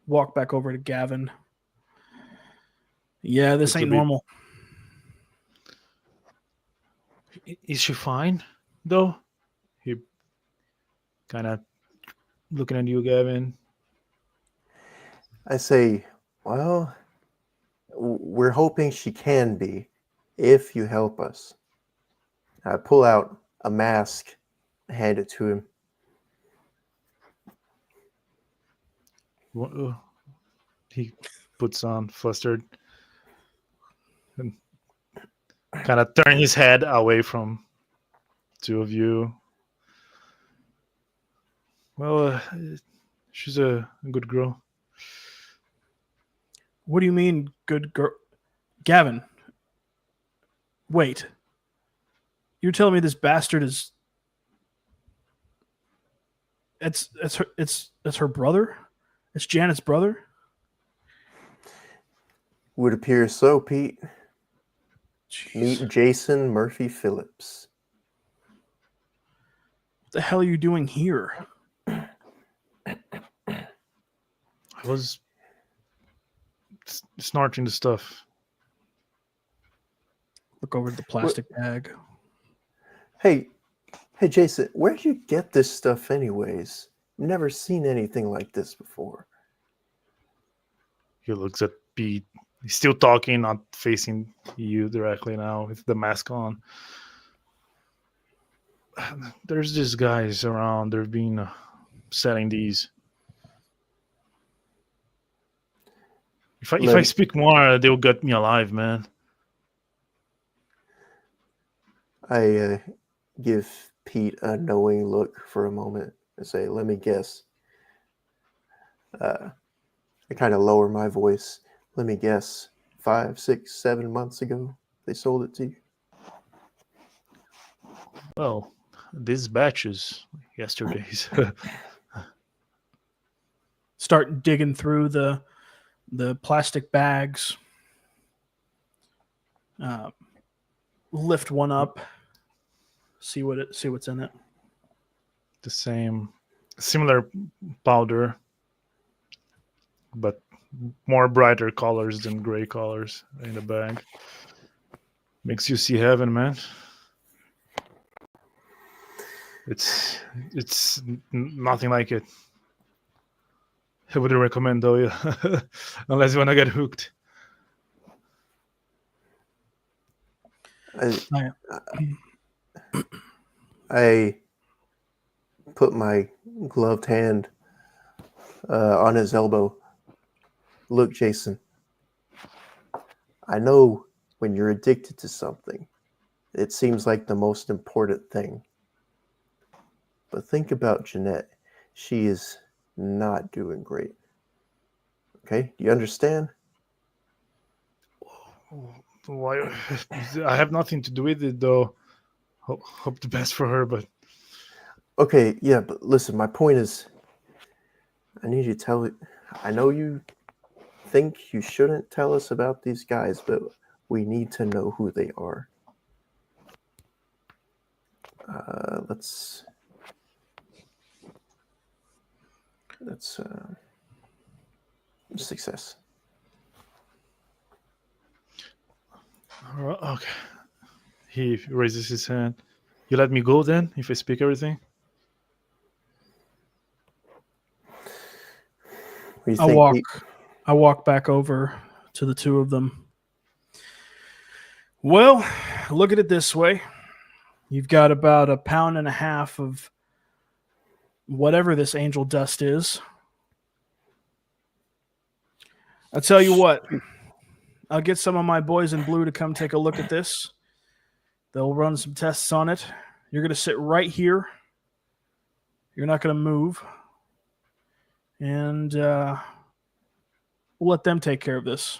walk back over to Gavin. Yeah, this It's a ain't bit- normal. Is she fine, though? He kind of looking at you, Gavin. I say, well, we're hoping she can be, if you help us. I pull out a mask, hand it to him. He puts on, flustered, and kind of turn his head away from two of you. Well, she's a good girl. What do you mean, good girl? Gavin, wait. You're telling me this bastard is... It's her brother? It's Janet's brother? Would appear so, Pete. Jeez. Meet Jason Murphy Phillips. What the hell are you doing here? I was snorting the stuff. Look over at the plastic bag. Hey, Jason, where'd you get this stuff anyways? Never seen anything like this before. He looks at Pete. He's still talking, not facing you directly now with the mask on. There's these guys around. They've been selling these. If I speak more, they'll get me alive, man. I give Pete a knowing look for a moment and say, let me guess. I kind of lower my voice. Let me guess. 5, 6, 7 months ago, they sold it to you. Well, this batch is yesterday's. Start digging through the plastic bags. Lift one up. See what's in it. The same, similar powder, but more brighter colors than gray colors in the bag. Makes you see heaven, man. It's nothing like it. I wouldn't recommend though, yeah. Unless you want to get hooked. I put my gloved hand on his elbow. Look, Jason, I know when you're addicted to something, it seems like the most important thing. But think about Jeanette. She is not doing great. Okay? Do you understand? Why? I have nothing to do with it though. Hope the best for her, but Okay, yeah, but listen, my point is, I need you to tell it. I know you think you shouldn't tell us about these guys, but we need to know who they are. Let's success. okay. He raises his hand. You let me go then if I speak everything? What do you think, Pete? I walk back over to the two of them. Well, look at it this way. You've got about 1.5 pounds of whatever this angel dust is. I'll tell you what. I'll get some of my boys in blue to come take a look at this. They'll run some tests on it. You're going to sit right here. You're not going to move. And we'll let them take care of this.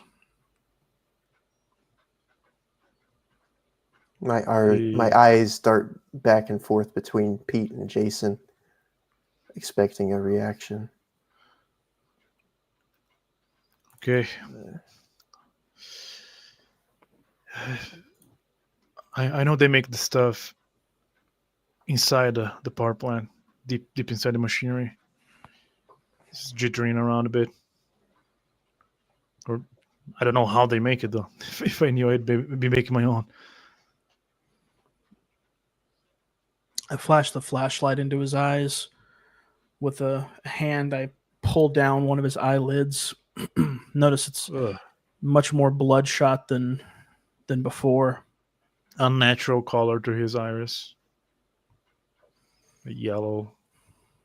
My eyes start back and forth between Pete and Jason, expecting a reaction. Okay. I know they make the stuff inside the power plant, deep inside the machinery. It's jittering around a bit. Or I don't know how they make it though. If I knew, I'd be making my own. I flash the flashlight into his eyes. With a hand, I pull down one of his eyelids. Notice it's Ugh. much more bloodshot than before. Unnatural color to his iris. Yellow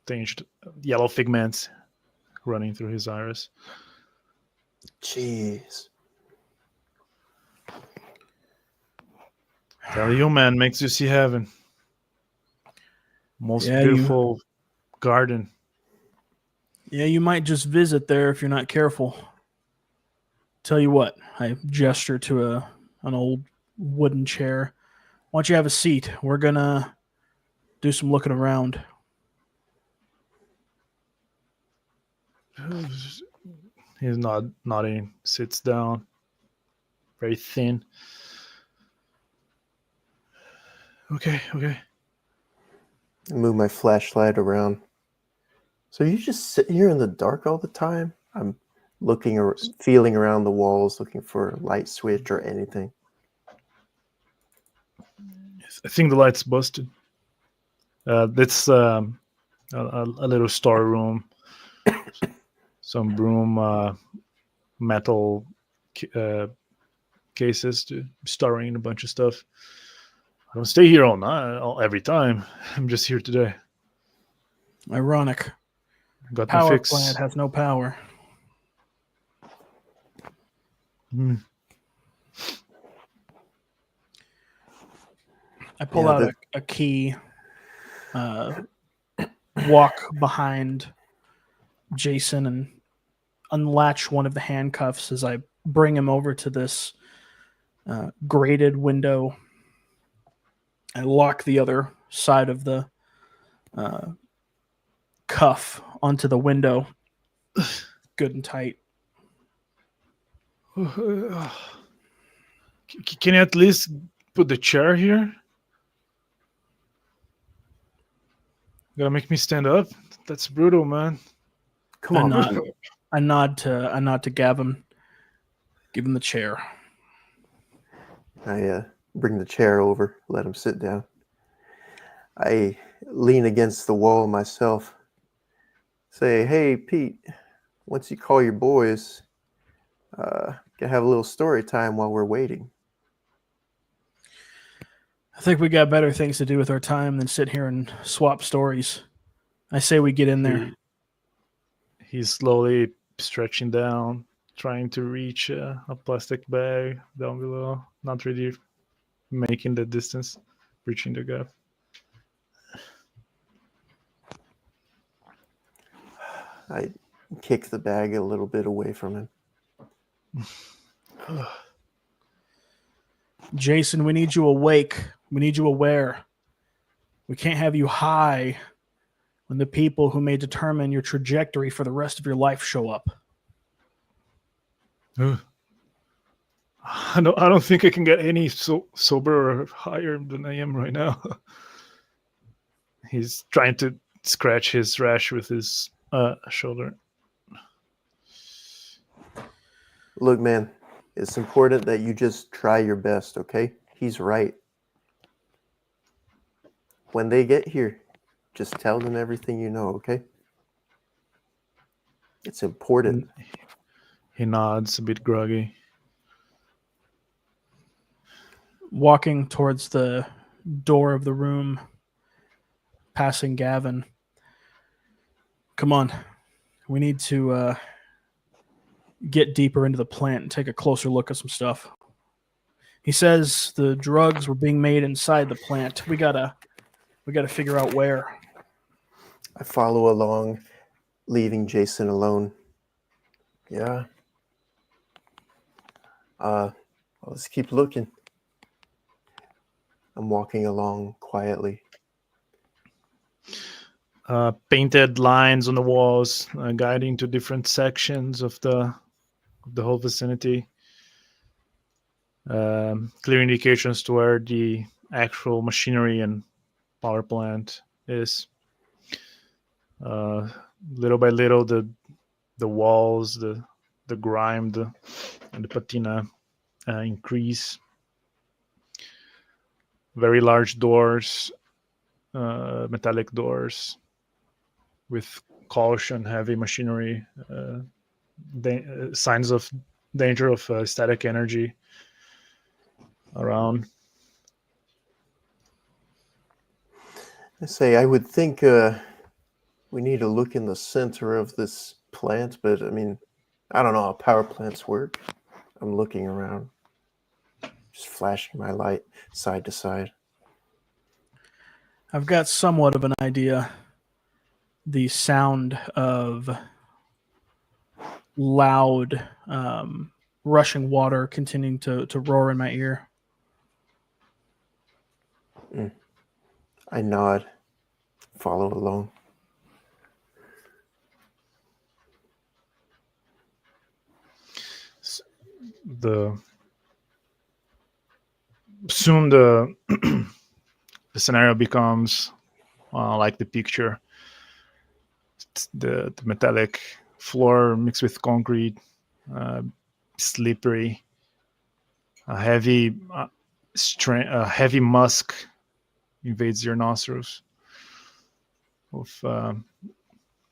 pigments running through his iris. Jeez. Tell you, man, makes you see heaven. Most beautiful garden. Yeah, you might just visit there if you're not careful. Tell you what, I gesture to an old wooden chair. Why don't you have a seat? We're gonna do some looking around. He's nodding, sits down, very thin. Okay. I move my flashlight around. So you just sit here in the dark all the time? I'm looking or feeling around the walls, looking for a light switch or anything. I think the light's busted. That's a little storeroom. Some broom, metal cases to storing a bunch of stuff. I don't stay here all night, every time. I'm just here today. Ironic. Got my Power fix. plant has no power. I pull out a key, walk behind Jason and unlatch one of the handcuffs as I bring him over to this grated window. I lock the other side of the cuff onto the window, good and tight. Can you at least put the chair here? You gotta make me stand up? That's brutal, man. Come on, man. I nod to Gavin. Give him the chair. I bring the chair over, let him sit down. I lean against the wall myself. Say, hey, Pete, once you call your boys, can have a little story time while we're waiting. I think we got better things to do with our time than sit here and swap stories. I say we get in there. He's slowly stretching down, trying to reach a plastic bag down below. Not really making the distance, reaching the gap. I kick the bag a little bit away from him. Jason, we need you awake. We need you aware. We can't have you high when the people who may determine your trajectory for the rest of your life show up. I don't think I can get any sober or higher than I am right now. He's trying to scratch his rash with his shoulder. Look, man, it's important that you just try your best, okay? He's right. When they get here, just tell them everything you know, okay? It's important. He nods, a bit groggy. Walking towards the door of the room, passing Gavin. Come on. We need to get deeper into the plant and take a closer look at some stuff. He says the drugs were being made inside the plant. We gotta figure out where. I follow along, leaving Jason alone. Yeah. Let's keep looking. I'm walking along quietly. Painted lines on the walls, guiding to different sections of the whole vicinity. Clear indications to where the actual machinery and power plant is. Little by little, the walls, the the grime and the patina increase. Very large doors, metallic doors with caution, heavy machinery, signs of danger of static energy around. I say, I would think we need to look in the center of this plant, but I mean, I don't know how power plants work. I'm looking around, just flashing my light side to side. I've got somewhat of an idea. The sound of loud rushing water continuing to roar in my ear. I nod, follow along. Soon the the scenario becomes like the picture. It's the metallic floor mixed with concrete, slippery, a heavy musk invades your nostrils of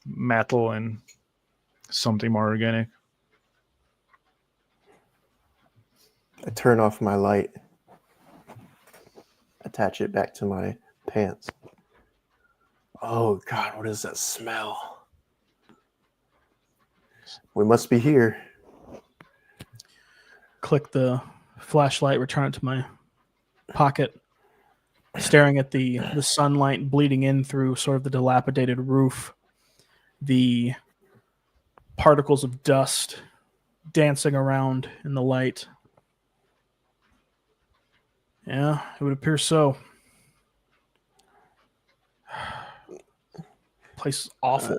metal and something more organic. I turn off my light, attach it back to my pants. Oh God, what is that smell? We must be here. Click the flashlight, return it to my pocket, staring at the sunlight bleeding in through sort of the dilapidated roof, the particles of dust dancing around in the light. Yeah, it would appear so. Place is awful.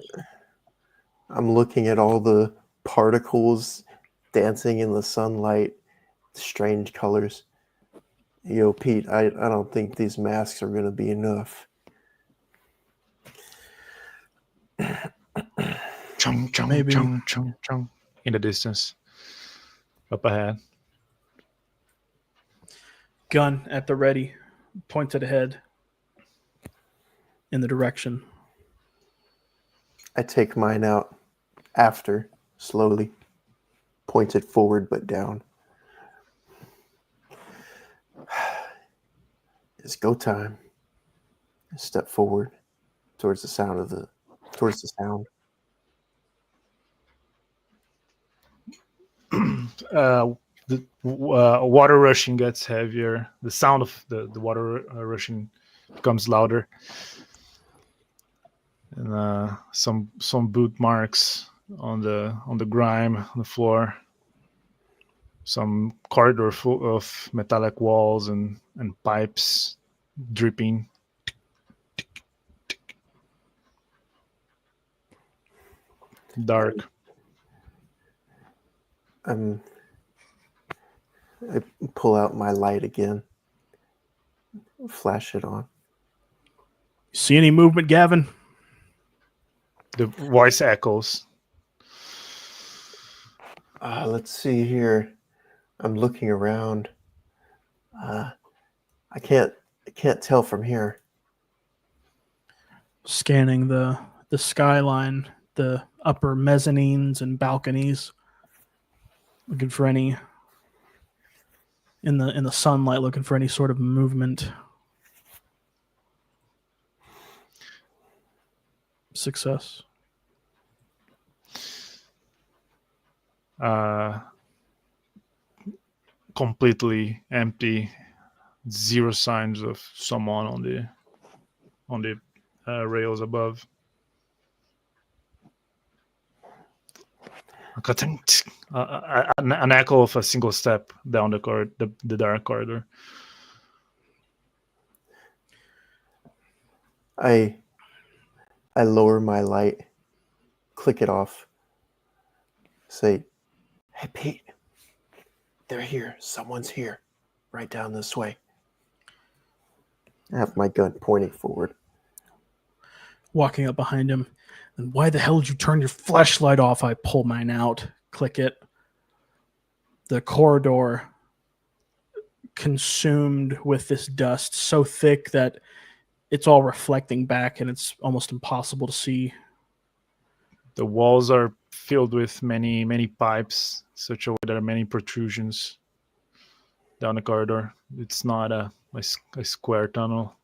I'm looking at all the particles dancing in the sunlight, strange colors. Yo, Pete, I don't think these masks are going to be enough. Chung, chung, Maybe. chung, chung, chung. In the distance. Up ahead. Gun at the ready, pointed ahead in the direction. I take mine out after, slowly, pointed forward but down. It's go time. I step forward towards the sound. The water rushing gets heavier. The sound of the water rushing becomes louder. And some boot marks on the grime on the floor. Some corridor full of metallic walls and pipes dripping. Dark. I pull out my light again, flash it on. See any movement, Gavin? The voice echoes. Let's see here. I'm looking around. I can't tell from here. Scanning the skyline, the upper mezzanines and balconies, looking for any in the sunlight, looking for any sort of movement. Success. Completely empty. Zero signs of someone on the rails above. An echo of a single step down the dark corridor. I lower my light, click it off, say, "Hey Pete, they're here. Someone's here, right down this way." I have my gun pointing forward. Walking up behind him. And why the hell did you turn your flashlight off? I pull mine out, click it. the corridor consumed with this dust so thick that it's all reflecting back and it's almost impossible to see. The walls are filled with many pipes, such a way there are many protrusions down the corridor. It's not a square tunnel.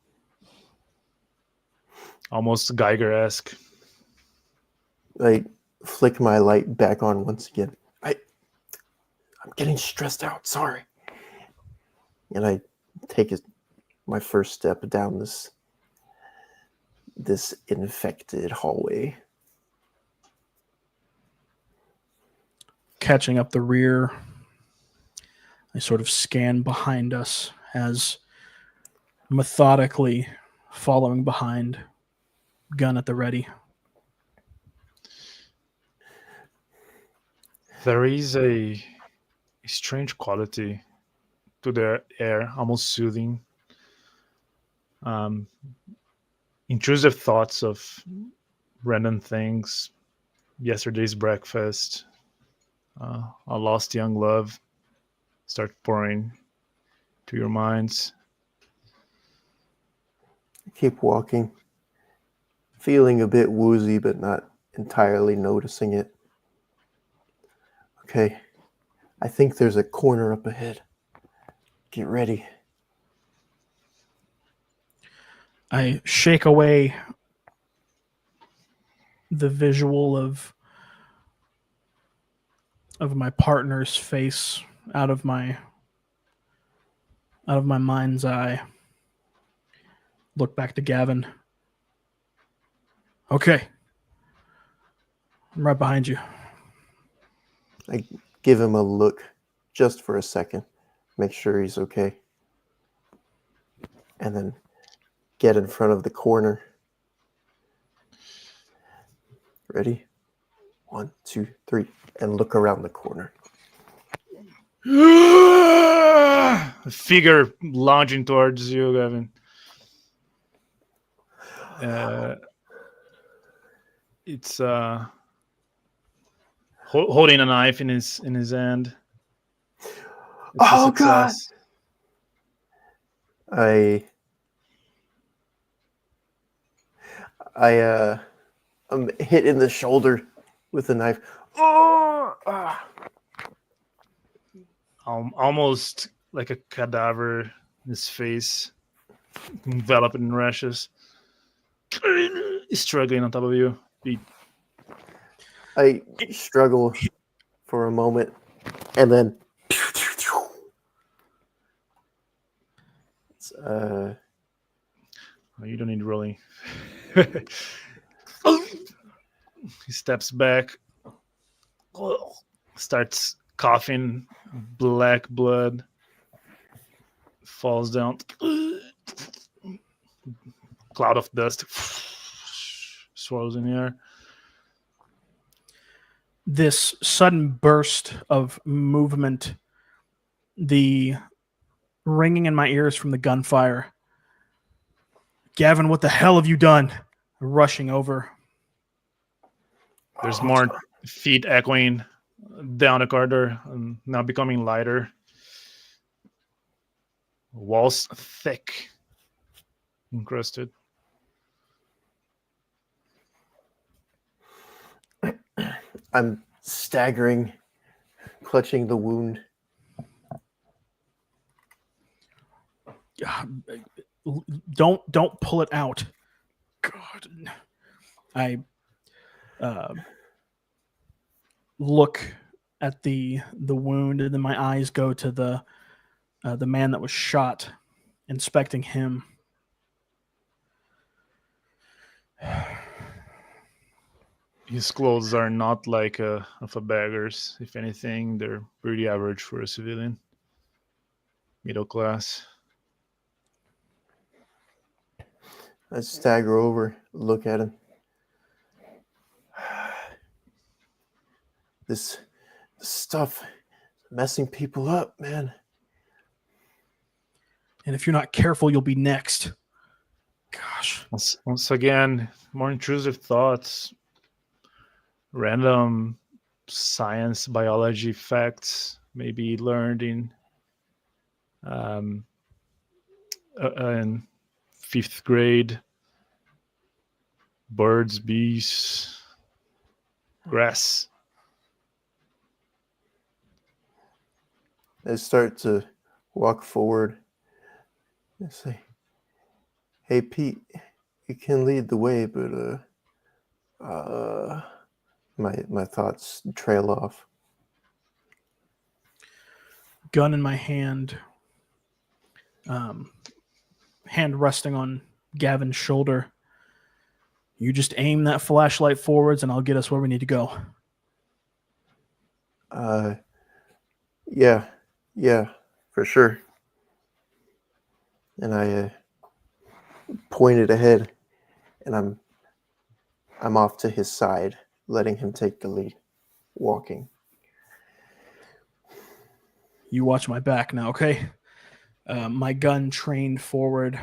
Almost Geiger-esque. I flick my light back on once again. I'm getting stressed out. Sorry. And I take my first step down this infected hallway. Catching up the rear, I sort of scan behind us as methodically following behind, gun at the ready. There is a strange quality to the air, almost soothing. Intrusive thoughts of random things, yesterday's breakfast, a lost young love start pouring to your minds. Keep walking, feeling a bit woozy, but not entirely noticing it. Okay, I think there's a corner up ahead. Get ready. I shake away the visual of my partner's face out of my mind's eye. Look back to Gavin. Okay. I'm right behind you. I give him a look just for a second, make sure he's okay, and then get in front of the corner. Ready? 1, 2, 3, and look around the corner. A figure lunging towards you, Gavin. It's holding a knife in his hand. It's oh God! I'm hit in the shoulder with a knife. Oh! Almost like a cadaver in his face, enveloped in rashes. He's struggling on top of you. I struggle for a moment, and then you don't need rolling. He steps back, starts coughing, black blood falls down, cloud of dust swirls in the air. This sudden burst of movement, the ringing in my ears from the gunfire. Gavin, what the hell have you done? Rushing over. There's more feet echoing down the corridor, and now becoming lighter. Walls thick, encrusted. I'm staggering, clutching the wound. Don't pull it out. God. I look at the wound, and then my eyes go to the man that was shot, inspecting him. His clothes are not like of a beggar's. If anything, they're pretty average for a civilian. Middle class. I stagger over, look at him. This stuff messing people up, man. And if you're not careful, you'll be next. Gosh. Once again, more intrusive thoughts. Random science, biology facts maybe learned in 5th grade. Birds, bees, grass. I start to walk forward. I say, "Hey, Pete, you can lead the way, but my thoughts trail off." Gun in my hand, hand resting on Gavin's shoulder. You just aim that flashlight forwards, and I'll get us where we need to go. Yeah, for sure. And I pointed ahead, and I'm off to his side, letting him take the lead, walking. You watch my back now, okay? My gun trained forward,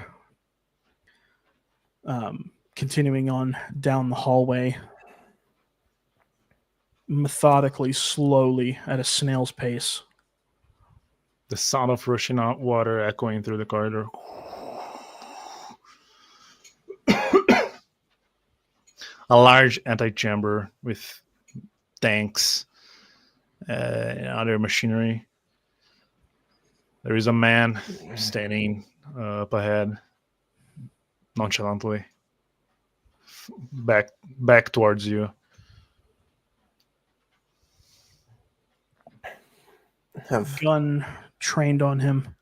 continuing on down the hallway, methodically, slowly, at a snail's pace. The sound of rushing out water echoing through the corridor. A large antechamber with tanks and other machinery. There is a man standing up ahead, nonchalantly, back towards you. Gun trained on him.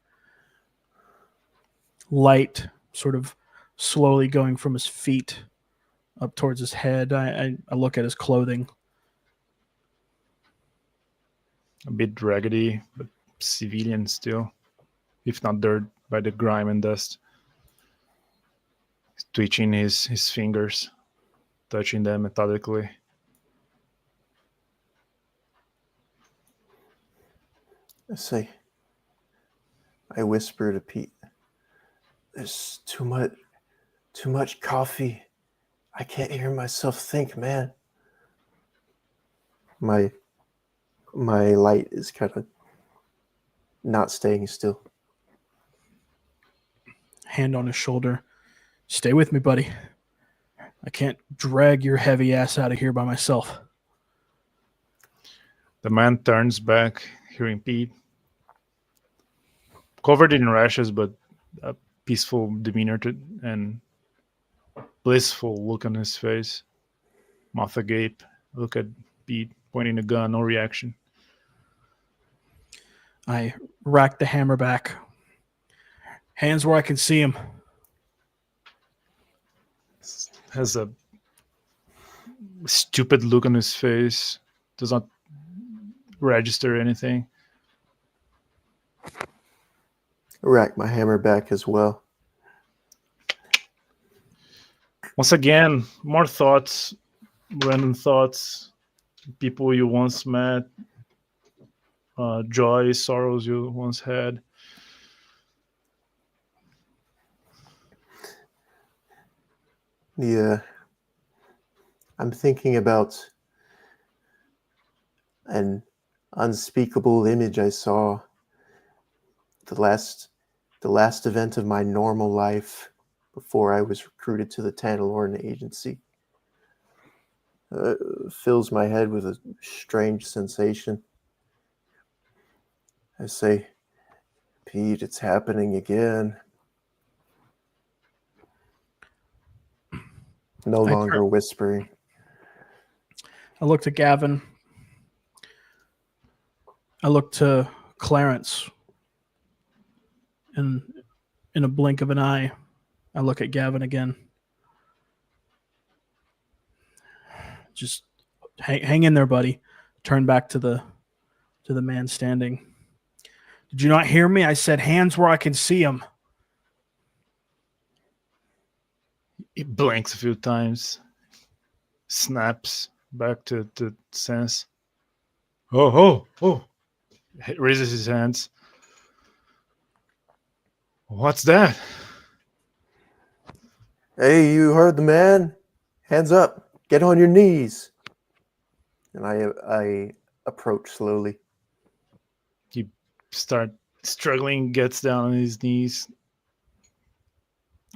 Light sort of slowly going from his feet up towards his head. I look at his clothing. A bit raggedy, but civilian still, if not dirt by the grime and dust. He's twitching his fingers, touching them methodically. I whisper to Pete, "There's too much coffee. I can't hear myself think, man." My light is kind of not staying still. Hand on his shoulder. Stay with me, buddy. I can't drag your heavy ass out of here by myself. The man turns back, hearing Pete. Covered in rashes, but a peaceful demeanor and blissful look on his face. Mouth agape. Look at Pete, pointing a gun, no reaction. I rack the hammer back. Hands where I can see him. Has a stupid look on his face. Does not register anything. Rack my hammer back as well. Once again, more thoughts, random thoughts, people you once met, joy, sorrows you once had. Yeah, I'm thinking about an unspeakable image I saw. The last event of my normal life before I was recruited to the Tantalorn agency. Fills my head with a strange sensation. I say, "Pete, it's happening again." No longer whispering. I look to Gavin. I look to Clarence. And in a blink of an eye, I look at Gavin again. Just hang in there, buddy. Turn back to the man standing. Did you not hear me? I said hands where I can see him. He blinks a few times, snaps back to sense. Oh! He raises his hands. What's that? "Hey, you heard the man? Hands up. Get on your knees." And I approach slowly. start struggling, gets down on his knees.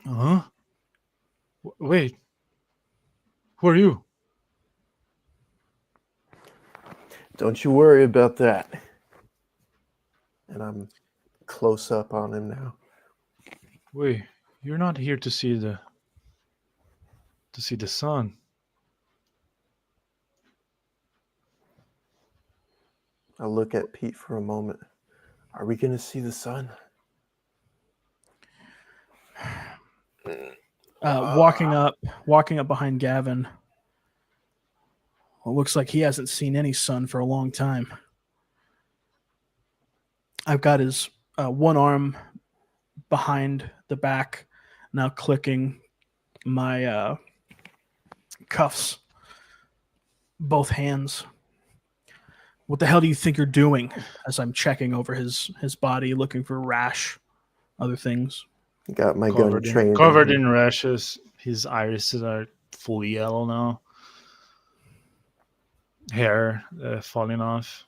Huh? Wait. Who are you? Don't you worry about that. And I'm close up on him now. Wait, you're not here to see the sun. I look at Pete for a moment. Are we going to see the sun? Walking up behind Gavin. Well, it looks like he hasn't seen any sun for a long time. I've got his one arm behind the back, now clicking my cuffs, both hands. What the hell do you think you're doing? As I'm checking over his body, looking for rash, other things. Got my gun trained. Covered in rashes. His irises are fully yellow now. Hair falling off.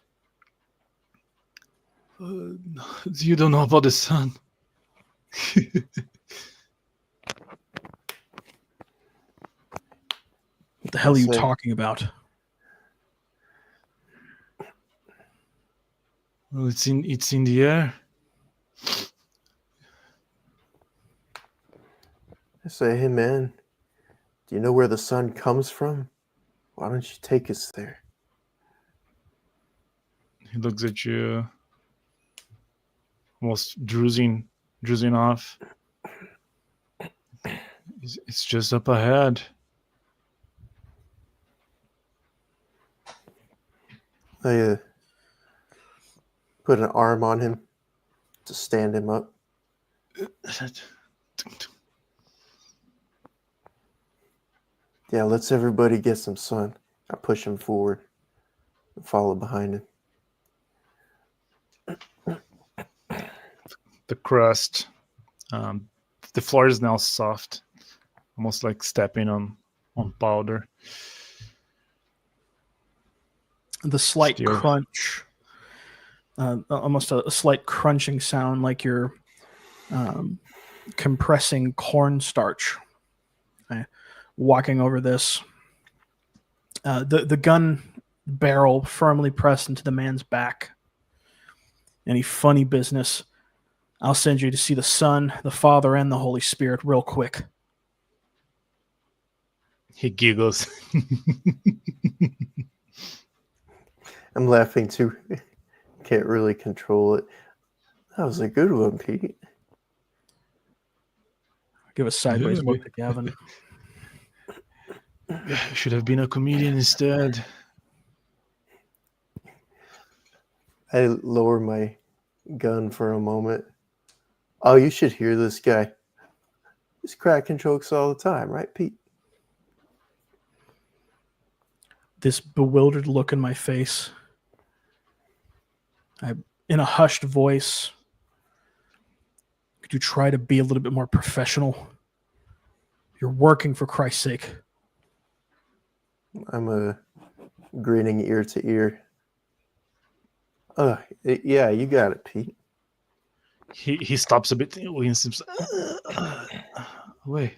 You don't know about the sun. What the hell are you talking about? Well, it's in the air. I say, hey man, do you know where the sun comes from? Why don't you take us there? He looks at you, almost droozing off. It's just up ahead. I put an arm on him to stand him up. Yeah, let's everybody get some sun. I push him forward and follow behind him. The crust, the floor is now soft, almost like stepping on powder. The slight crunch, almost a slight crunching sound, like you're compressing cornstarch. Walking over this, the gun barrel firmly pressed into the man's back. Any funny business, I'll send you to see the Son, the Father, and the Holy Spirit real quick. He giggles. I'm laughing too. Can't really control it. That was a good one, Pete. Give a sideways look to Gavin. Should have been a comedian instead. I lower my gun for a moment. Oh, you should hear this guy. He's cracking jokes all the time, right, Pete? This bewildered look in my face. In a hushed voice, could you try to be a little bit more professional? You're working, for Christ's sake. I'm grinning ear to ear. Yeah, you got it, Pete. He stops a bit. Wait.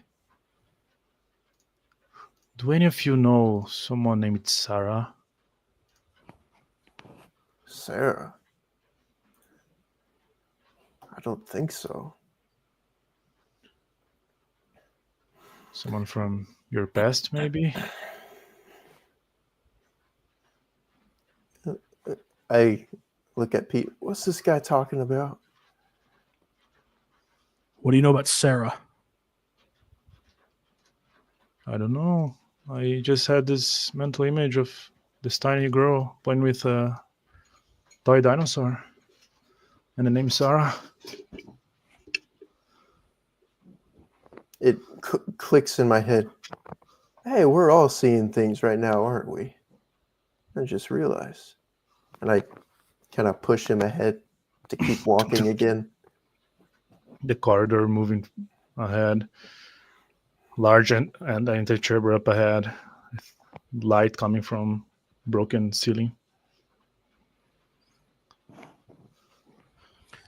Do any of you know someone named Sarah? Sarah? I don't think so. Someone from your past, maybe? I look at Pete. What's this guy talking about? What do you know about Sarah? I don't know. I just had this mental image of this tiny girl playing with a toy dinosaur. And the name Sarah. It clicks in my head. Hey, we're all seeing things right now, aren't we? I just realized. And I kind of push him ahead to keep walking again. The corridor moving ahead. Large and the antechamber up ahead. Light coming from broken ceiling.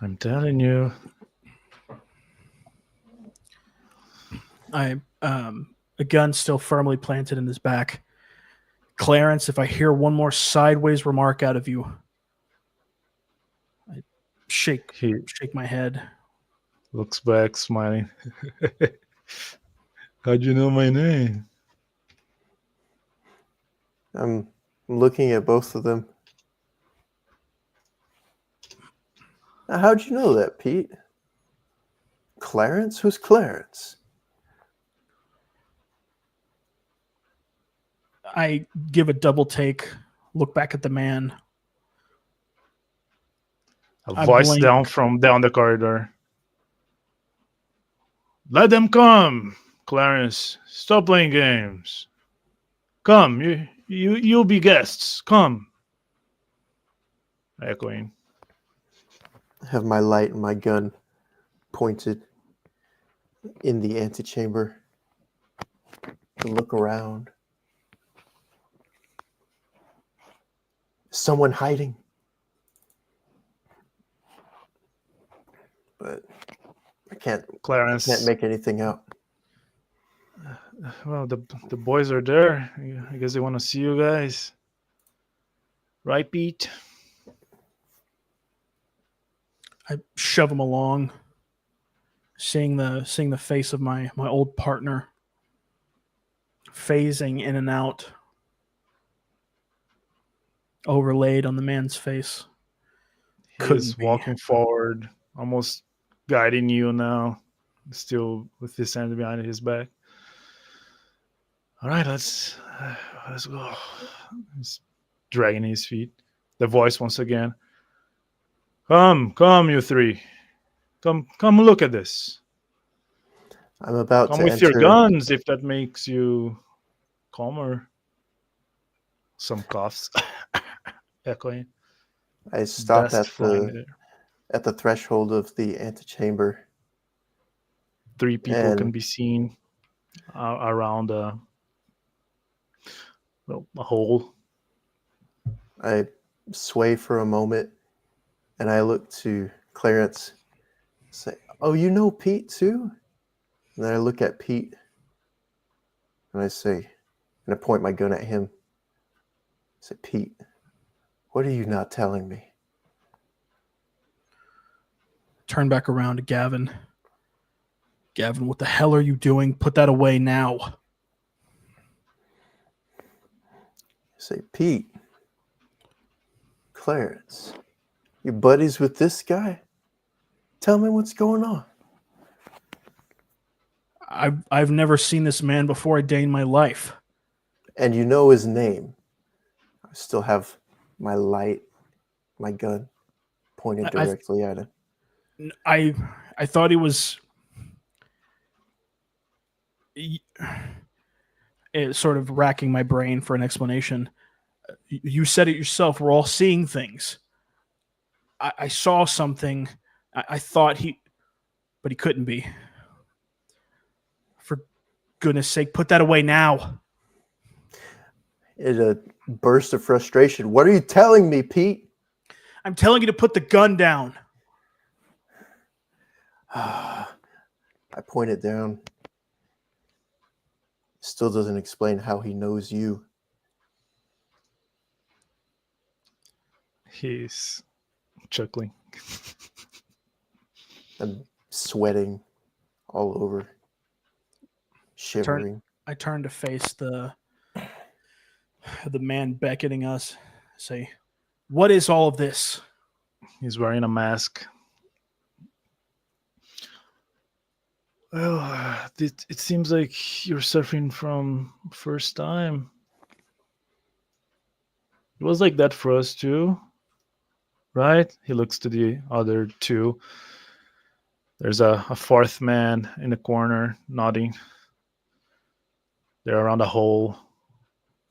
I'm telling you. A gun still firmly planted in his back. Clarence, if I hear one more sideways remark out of you, I shake my head. Looks back, smiling. How'd you know my name? I'm looking at both of them. Now, how'd you know that, Pete? Clarence? Who's Clarence? I give a double take, look back at the man. A voice down the corridor. Let them come, Clarence. Stop playing games. Come, you'll be guests. Come. Echoing. I have my light and my gun pointed in the antechamber to look around. Someone hiding. But I can't make anything out. Well, the boys are there. I guess they want to see you guys. Right, Pete? I shove him along, seeing the face of my old partner phasing in and out, overlaid on the man's face. He's walking forward, almost guiding you now, still with his hand behind his back. All right, let's go. He's dragging his feet. The voice once again. Come, you three. Come look at this. I'm about Come to with enter. your guns if that makes you calmer. Some coughs. Echoing. I stop Dust at the threshold of the antechamber. 3 people can be seen around a hole. I sway for a moment, and I look to Clarence, say, "Oh, you know Pete too?" And then I look at Pete, and I say, and I point my gun at him. I say, "Pete, what are you not telling me?" Turn back around to Gavin. Gavin, what the hell are you doing? Put that away now. I say, "Pete, Clarence, you buddies with this guy? Tell me what's going on." I've never seen this man before a day in my life. And you know his name. I still have my light, my gun pointed directly at him. I thought he was sort of racking my brain for an explanation. You said it yourself. We're all seeing things. I saw something. I thought but he couldn't be. For goodness sake, put that away now. In a burst of frustration, "What are you telling me, Pete?" I'm telling you to put the gun down. I point it down. Still doesn't explain how he knows you. He's chuckling. I'm sweating all over, shivering. I turn to face the man beckoning us. Say, what is all of this? He's wearing a mask. Well, it seems like you're suffering from first time. It was like that for us too, right? He looks to the other two. There's a fourth man in the corner nodding. They're around a hole.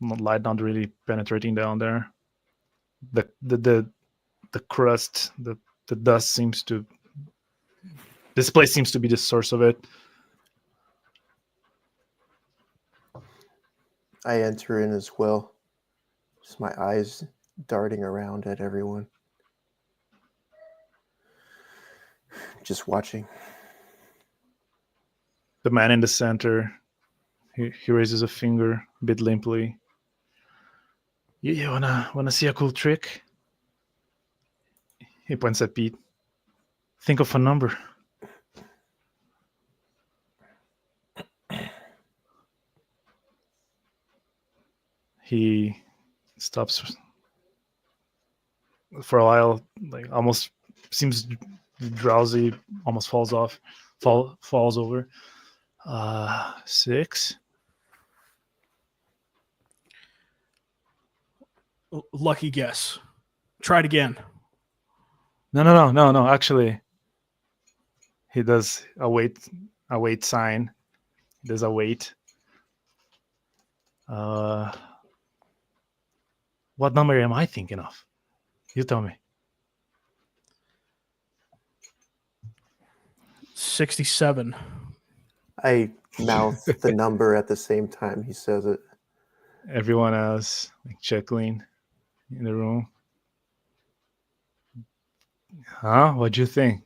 Light not really penetrating down there. The crust, the dust seems to. This place seems to be the source of it. I enter in as well. Just my eyes darting around at everyone. Just watching. The man in the center, he raises a finger a bit limply. You wanna see a cool trick? He points at Pete. Think of a number. He stops for a while, like almost seems drowsy, almost falls over. 6. Lucky guess. Try it again. No. Actually, he does a wait sign. He does a wait. What number am I thinking of? You tell me. 67. I mouth the number at the same time he says it. Everyone else chuckling in the room. Huh? What'd you think?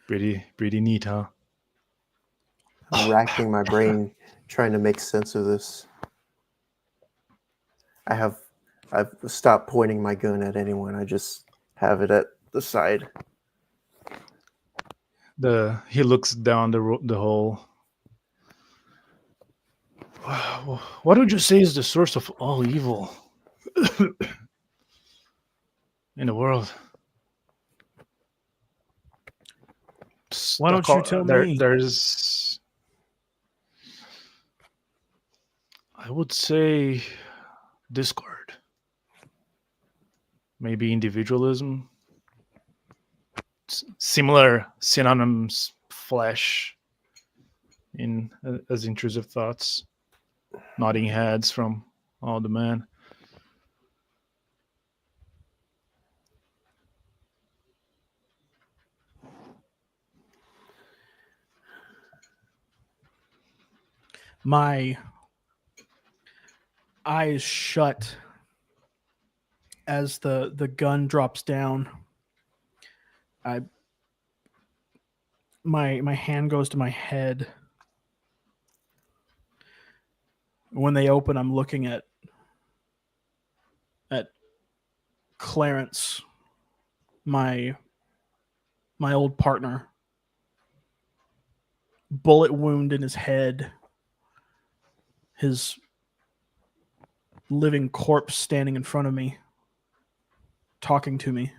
Pretty neat, huh? I'm racking my brain trying to make sense of this. I've stopped pointing my gun at anyone. I just have it at the side. He looks down the hole. What would you say is the source of all evil in the world? Why don't you tell me? There's, I would say, discord. Maybe individualism. Similar synonyms flash in as intrusive thoughts. Nodding heads from all the men. My eyes shut as the gun drops down. My hand goes to my head. When they open, I'm looking at Clarence, my old partner. Bullet wound in his head. His living corpse standing in front of me, talking to me.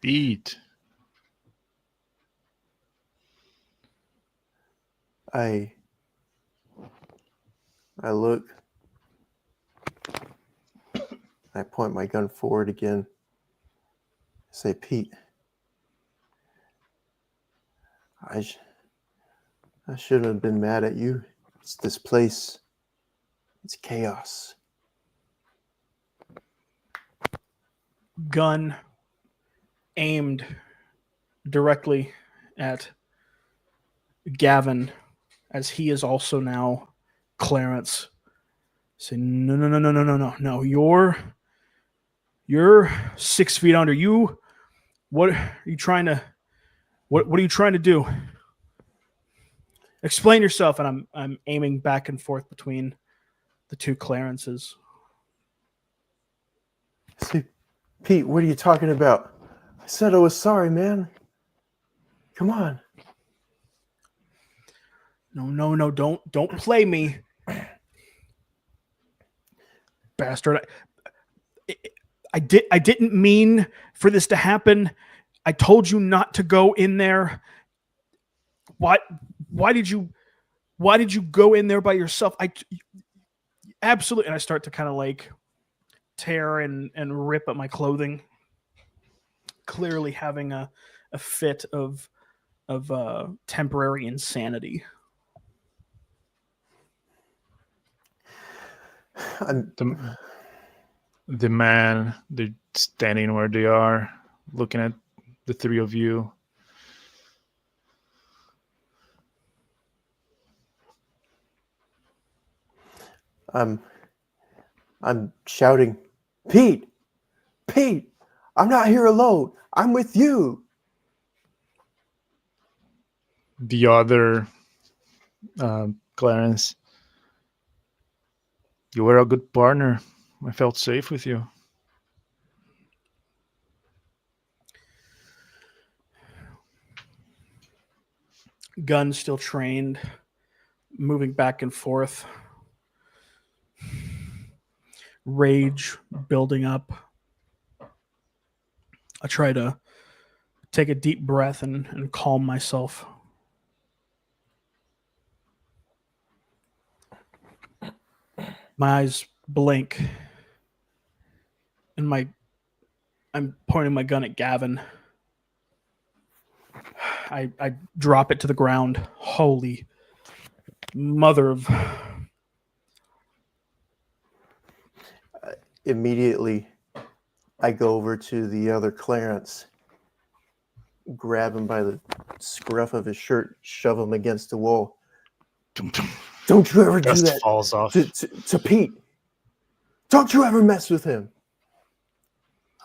Beat. I look. I point my gun forward again. I say, Pete, I shouldn't have been mad at you. It's this place. It's chaos. Gun aimed directly at Gavin, as he is also now Clarence. Say, no. You're 6 feet under. What are you trying to? What are you trying to do? Explain yourself. And I'm aiming back and forth between the two Clarences. See, Pete, what are you talking about? I said I was sorry, man. Come on. No, don't play me. Bastard. I didn't mean for this to happen. I told you not to go in there. Why did you go in there by yourself? Absolutely. And I start to kind of like tear and rip at my clothing, clearly having a fit of temporary insanity. The man, they're standing where they are, looking at the three of you. I'm I'm shouting, Pete! Pete! I'm not here alone. I'm with you. The other Clarence, you were a good partner. I felt safe with you. Gun still trained, moving back and forth. Rage building up. I try to take a deep breath and calm myself. My eyes blink, and I'm pointing my gun at Gavin. I drop it to the ground. Holy mother of... Immediately, I go over to the other Clarence, grab him by the scruff of his shirt, shove him against the wall. Don't you ever do Dust that falls off. to Pete. Don't you ever mess with him.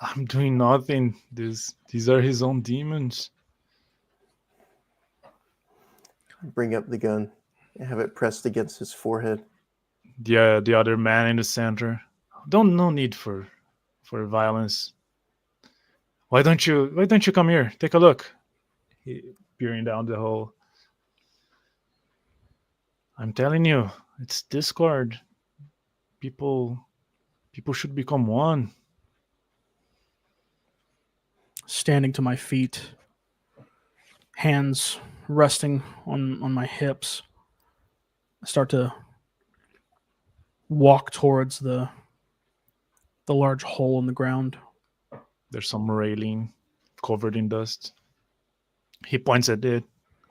I'm doing nothing. These are his own demons. Bring up the gun and have it pressed against his forehead. The other man in the center. No need for violence. Why don't you come here? Take a look. Peering down the hole. I'm telling you, it's Discord. People should become one. Standing to my feet, hands resting on my hips. I start to walk towards the large hole in the ground. There's some railing covered in dust. He points at it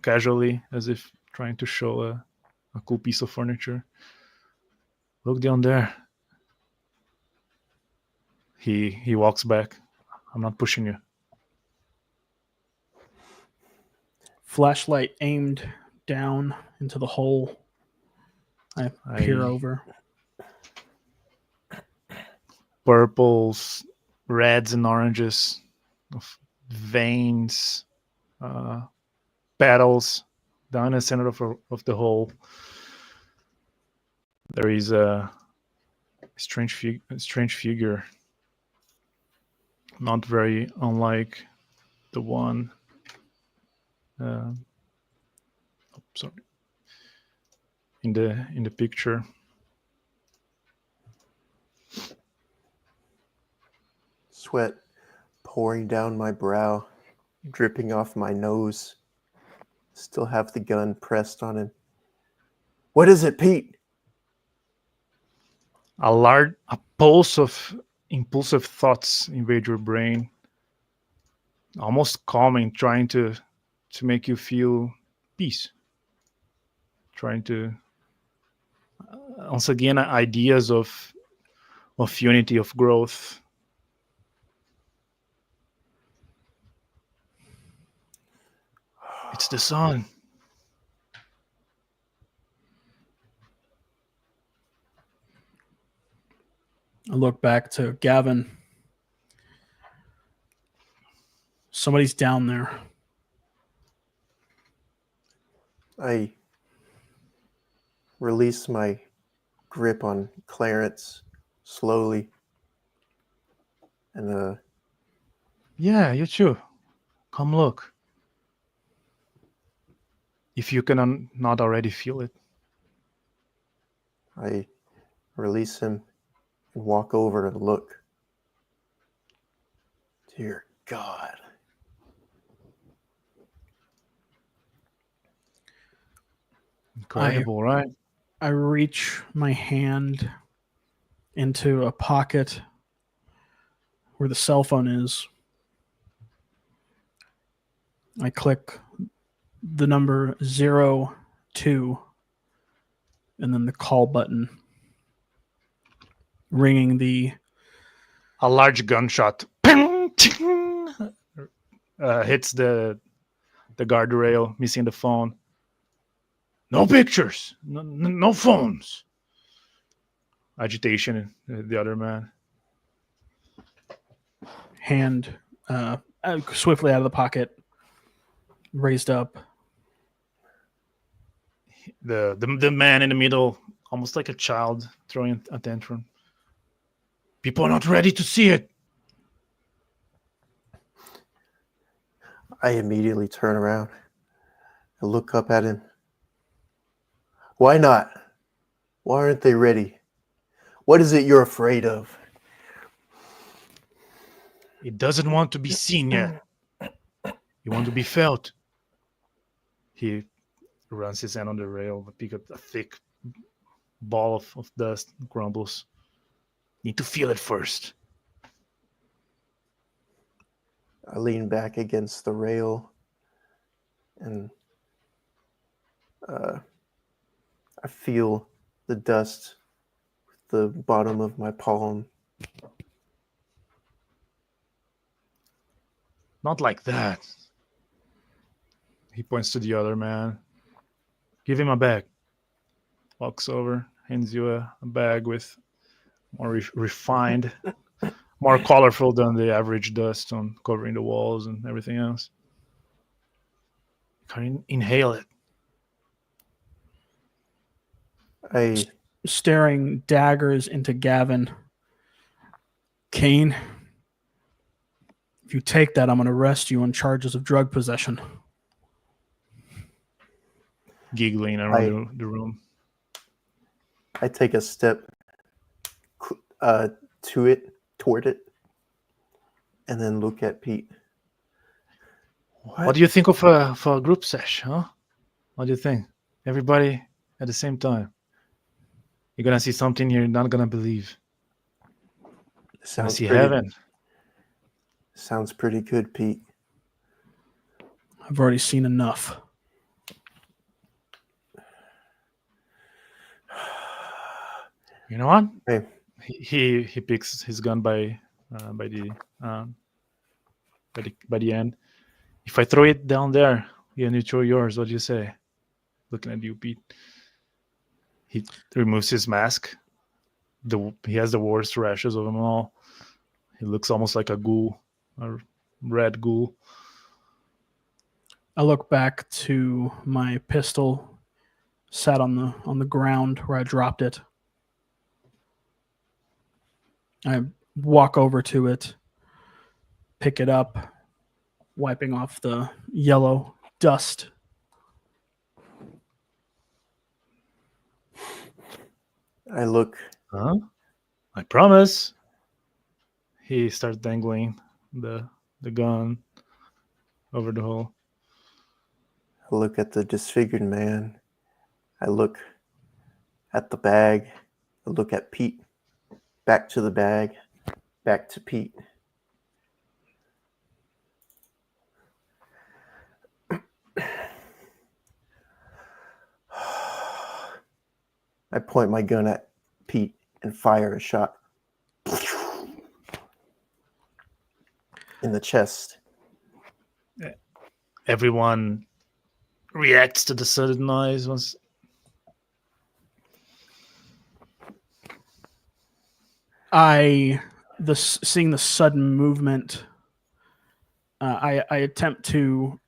casually, as if trying to show a cool piece of furniture. Look down there. He walks back. I'm not pushing you. Flashlight aimed down into the hole. I peer over. Purples, reds, and oranges of veins, petals down in the center of the hole. There is a strange figure, not very unlike the one. Sorry. In the picture. Sweat pouring down my brow, dripping off my nose. Still have the gun pressed on him. What is it, Pete? A pulse of impulsive thoughts invade your brain, almost calming, trying to make you feel peace. Trying to once again ideas of unity, of growth. It's the sun. I look back to Gavin. Somebody's down there. I release my grip on Clarence slowly. And yeah, you too. Come look. If you can not already feel it. I release him and walk over to look. Dear God. Incredible, right? I reach my hand into a pocket where the cell phone is. I click the number 02 and then the call button, ringing a large gunshot hits the guardrail, missing the phone. No pictures, no phones. agitation in the other man. Hand swiftly out of the pocket, raised up. The man in the middle, almost like a child throwing a tantrum. People are not ready to see it. I immediately turn around and look up at him. Why not? Why aren't they ready? What is it you're afraid of? It doesn't want to be seen yet. You want to be felt. He runs his hand on the rail, pick up a thick ball of dust, grumbles. Need to feel it first. I lean back against the rail and I feel the dust with the bottom of my palm. Not like that. He points to the other man. Give him a bag. Walks over, hands you a bag with more refined, more colorful than the average dust on covering the walls and everything else. You can inhale it. I Staring daggers into Gavin. Kane, if you take that, I'm going to arrest you on charges of drug possession. Giggling around the room. I take a step toward it, and then look at Pete. What do you think of a group sesh, huh? What do you think? Everybody at the same time. You're gonna see something you're not gonna believe. Sounds see pretty, heaven. Sounds pretty good, Pete. I've already seen enough. You know what? Hey. He picks his gun by the end. If I throw it down there, and you throw yours, what do you say? Looking at you, Pete. He removes his mask. He has the worst rashes of them all. He looks almost like a ghoul, a red ghoul. I look back to my pistol sat on the ground where I dropped it. I walk over to it, pick it up, wiping off the yellow dust. I look. Huh? I promise. He starts dangling the gun over the hole. I look at the disfigured man. I look at the bag. I look at Pete. Back to the bag. Back to Pete. I point my gun at Pete and fire a shot in the chest. Everyone reacts to the sudden noise. Seeing the sudden movement, I attempt to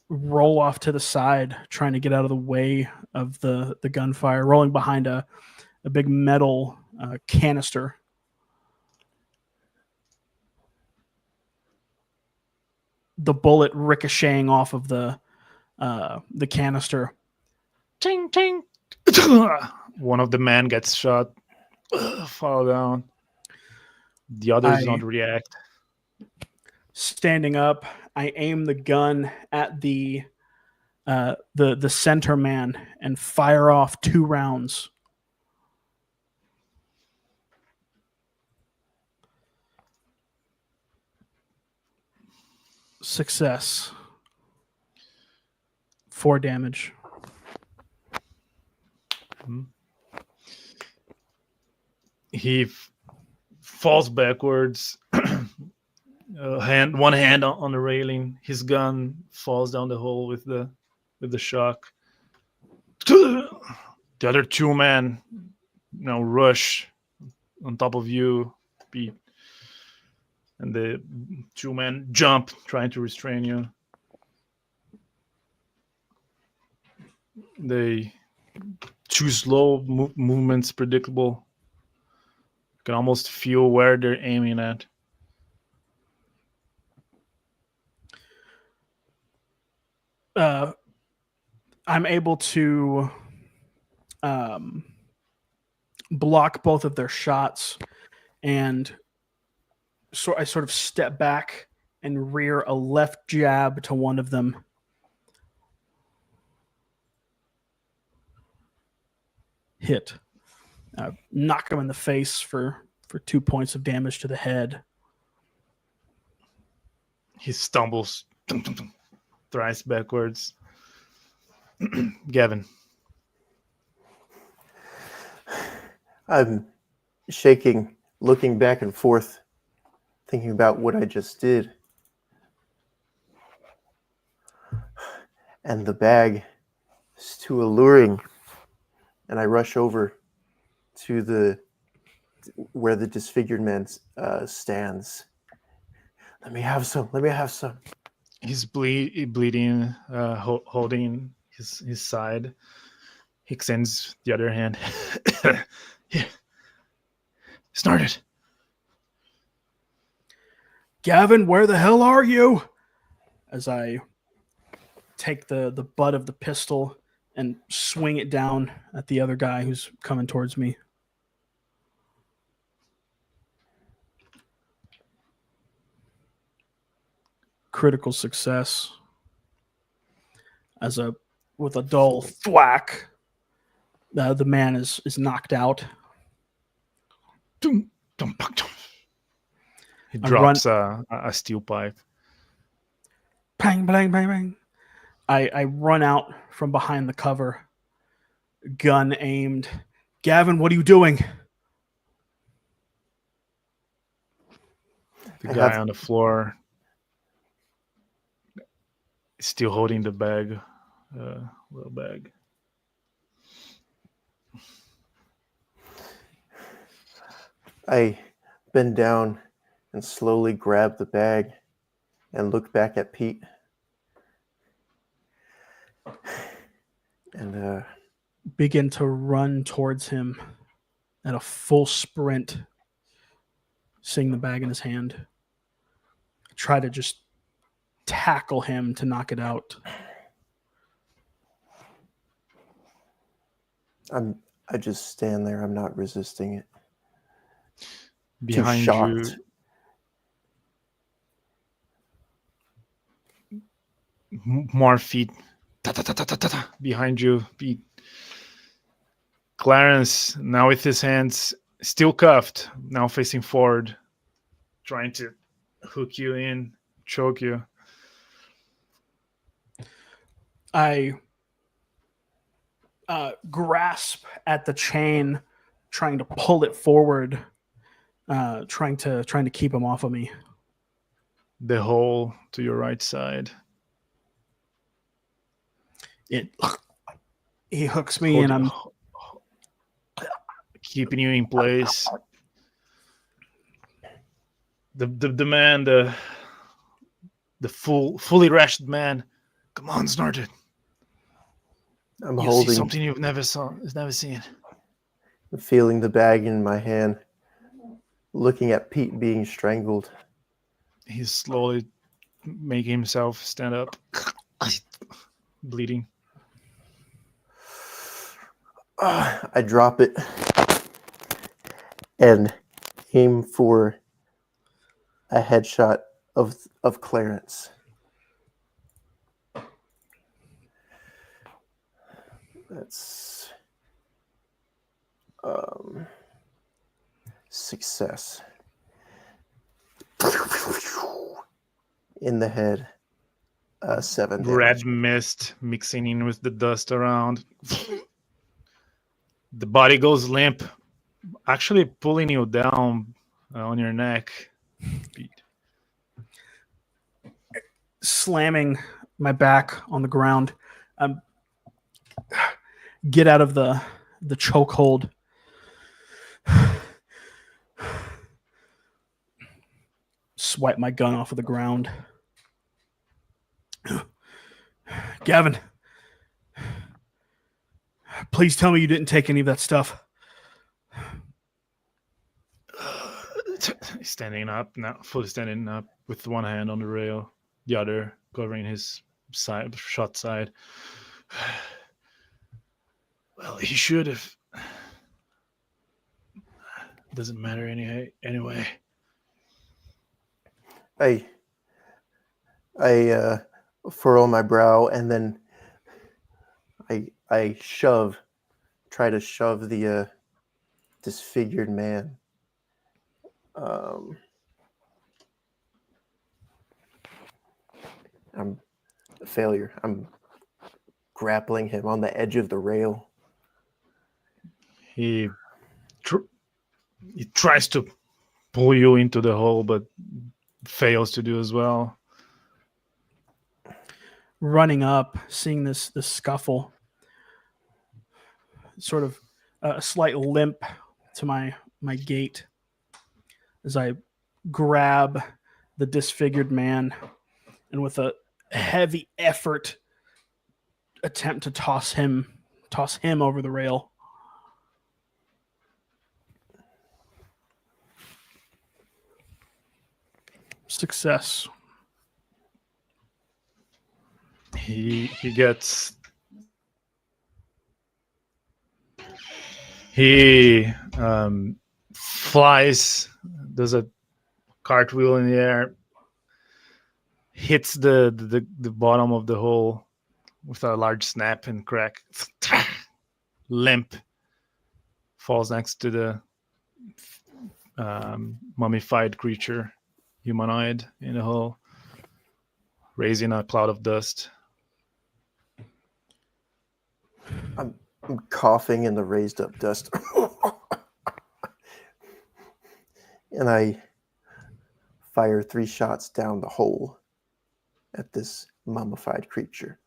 roll off to the side, trying to get out of the way of the gunfire, rolling behind a big metal canister. The bullet ricocheting off of the canister. Ting, ting. One of the men gets shot, fall down. The others don't react. Standing up, I aim the gun at the center man and fire off 2 rounds. Success. 4 damage. He falls backwards. One hand on the railing. His gun falls down the hole with the shock. The other 2 men rush on top of you, Pete. And the two men jump, trying to restrain you. They choose slow movements, predictable. You can almost feel where they're aiming at. I'm able to block both of their shots, and so I sort of step back and rear a left jab to one of them. Hit. Knock him in the face for 2 points of damage to the head. He stumbles, thrice backwards. Gavin. I'm shaking, looking back and forth, thinking about what I just did. And the bag is too alluring. And I rush over to where the disfigured man stands. Let me have some. He's bleeding, holding his side. He extends the other hand. Here. Snort it. Gavin, where the hell are you? As I take the butt of the pistol and swing it down at the other guy who's coming towards me. Critical success. With a dull thwack, the man is knocked out. He drops a steel pipe. Bang, bang, bang, bang. I run out from behind the cover, gun aimed. Gavin, what are you doing? The guy on the floor is still holding the bag, little bag. I bend down and slowly grab the bag and look back at Pete. And begin to run towards him at a full sprint, seeing the bag in his hand. Try to just tackle him to knock it out. I just stand there. I'm not resisting it. Behind you, more feet. Behind you, Pete. Clarence, now with his hands still cuffed, now facing forward, trying to hook you in, choke you. I grasp at the chain, trying to pull it forward, trying to keep him off of me. The hole to your right side. He hooks me, and I'm keeping you in place. The man, the fully rashed man. Come on, snort it. I'm you holding see something you've never seen. Feeling the bag in my hand, looking at Pete being strangled. He's slowly making himself stand up, bleeding. I drop it and aim for a headshot of Clarence. That's success. In the head. 7 damage. Red mist mixing in with the dust around. The body goes limp, actually pulling you down on your neck. Pete. Slamming my back on the ground. Get out of the chokehold. Swipe my gun off of the ground. Gavin, please tell me you didn't take any of that stuff. Standing up now, fully standing up with one hand on the rail, the other covering his shot side. Well, he should have. Doesn't matter anyway. I furrow my brow, and then I try to shove the disfigured man. I'm a failure. I'm grappling him on the edge of the rail. He tries to pull you into the hole, but fails to do as well. Running up, seeing this scuffle, sort of a slight limp to my gait as I grab the disfigured man and with a heavy effort attempt to toss him over the rail. Success. He flies, does a cartwheel in the air, hits the bottom of the hole with a large snap and crack. Limp, falls next to the mummified creature, humanoid in the hole, raising a cloud of dust. I'm coughing in the raised up dust. And I fire 3 shots down the hole at this mummified creature.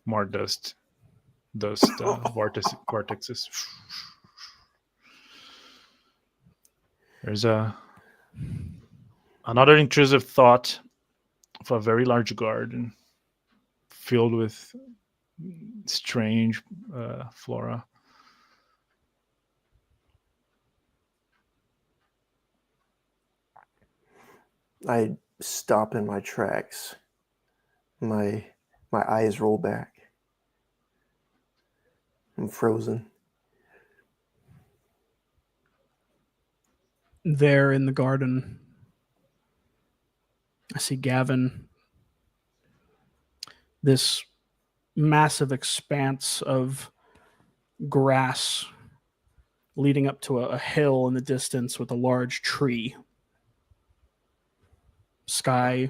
More dust vortexes. There's another intrusive thought of a very large garden filled with strange flora. I stop in my tracks. My eyes roll back. I'm frozen. There in the garden, I see Gavin. This massive expanse of grass leading up to a hill in the distance with a large tree. Sky,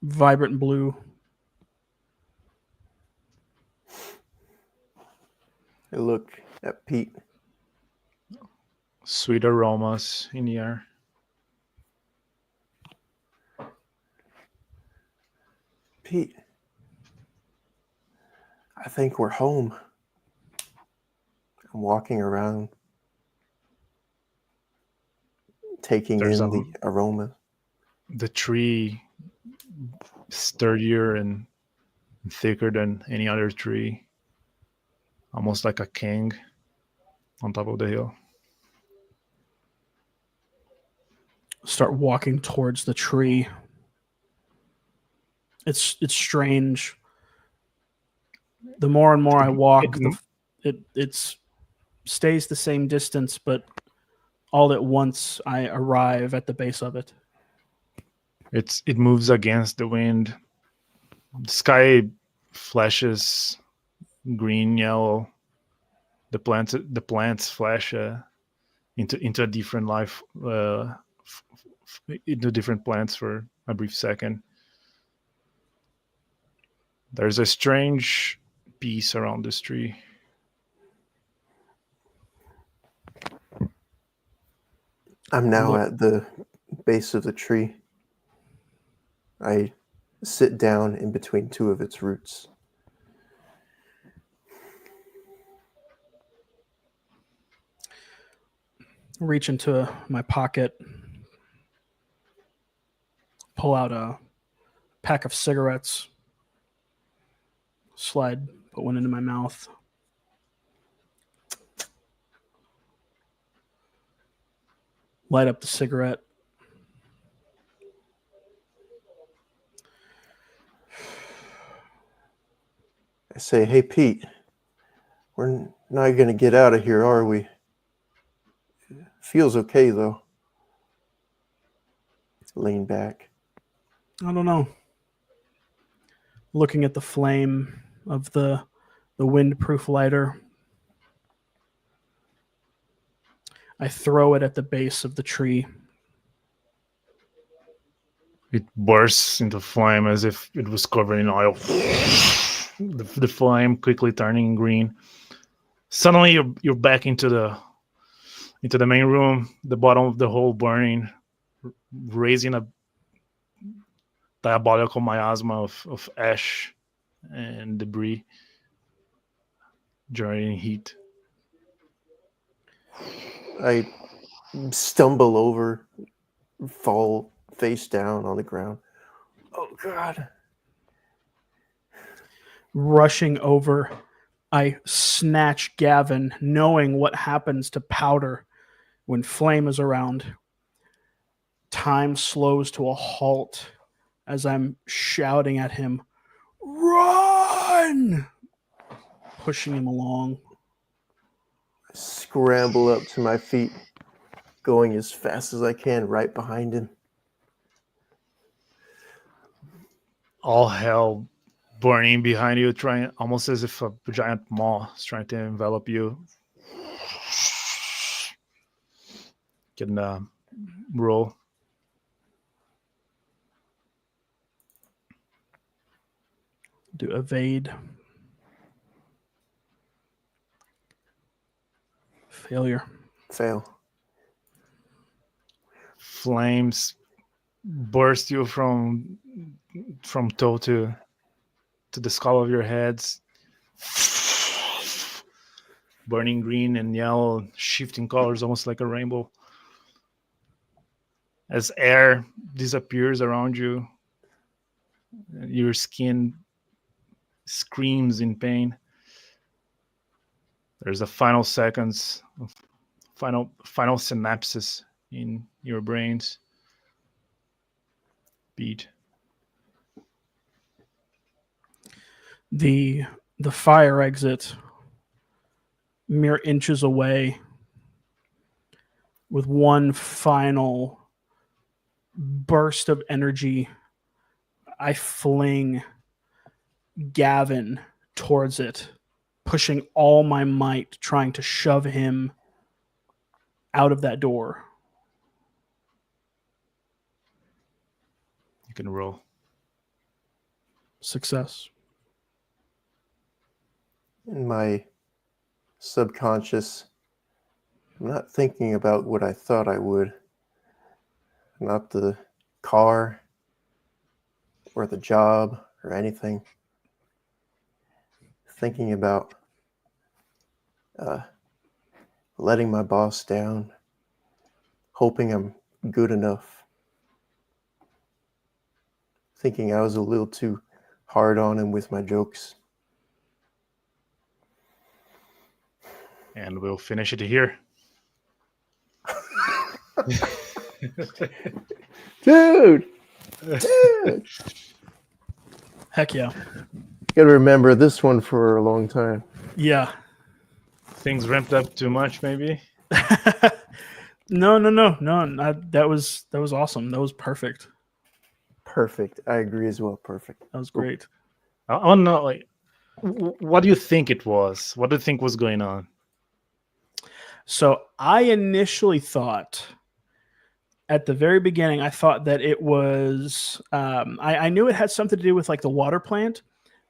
vibrant blue. I look at Pete. Sweet aromas in the air. Pete, I think we're home. I'm walking around, taking the aroma. The tree, sturdier and thicker than any other tree, almost like a king on top of the hill. Start walking towards the tree. It's strange. The more and more I walk, it stays the same distance, but all at once I arrive at the base of it. It moves against the wind. The sky flashes green, yellow. The plants flash into a different life, into different plants for a brief second. There's a strange peace around this tree. I'm now at the base of the tree. I sit down in between 2 of its roots. reach into my pocket, pull out a pack of cigarettes, put one into my mouth. Light up the cigarette. I say, hey, Pete, we're not going to get out of here, are we? Feels okay, though. Lean back. I don't know. Looking at the flame of the windproof lighter, I throw it at the base of the tree. It bursts into flame as if it was covered in oil. The flame quickly turning green. Suddenly, you're back into the main room. The bottom of the hole burning, raising a diabolical miasma of ash and debris, generating heat. I stumble over, fall face down on the ground. Oh, God. Rushing over, I snatch Gavin, knowing what happens to powder when flame is around. Time slows to a halt as I'm shouting at him, "Run!" Pushing him along. I scramble up to my feet, going as fast as I can right behind him. All hell burning behind you, trying almost as if a giant moth is trying to envelop you. Can roll. Do evade. Failure. Fail. Flames burst you from toe to the skull of your heads. Burning green and yellow, shifting colors almost like a rainbow. As air disappears around you, your skin screams in pain. There's a final seconds of final synapses in your brains. Beat. The fire exit mere inches away with one final burst of energy. I fling Gavin towards it, pushing all my might, trying to shove him out of that door. You can roll. Success. In my subconscious, I'm not thinking about what I thought I would. Not the car or the job or anything. Thinking about letting my boss down, hoping I'm good enough, thinking I was a little too hard on him with my jokes. And we'll finish it here. Dude! Heck yeah. Gotta remember this one for a long time. Yeah. Things ramped up too much, maybe? No. That was awesome. That was perfect. Perfect. I agree as well. Perfect. That was great. I want to know, like, what do you think it was? What do you think was going on? So I initially thought, at the very beginning, I thought that it was, I knew it had something to do with like the water plant,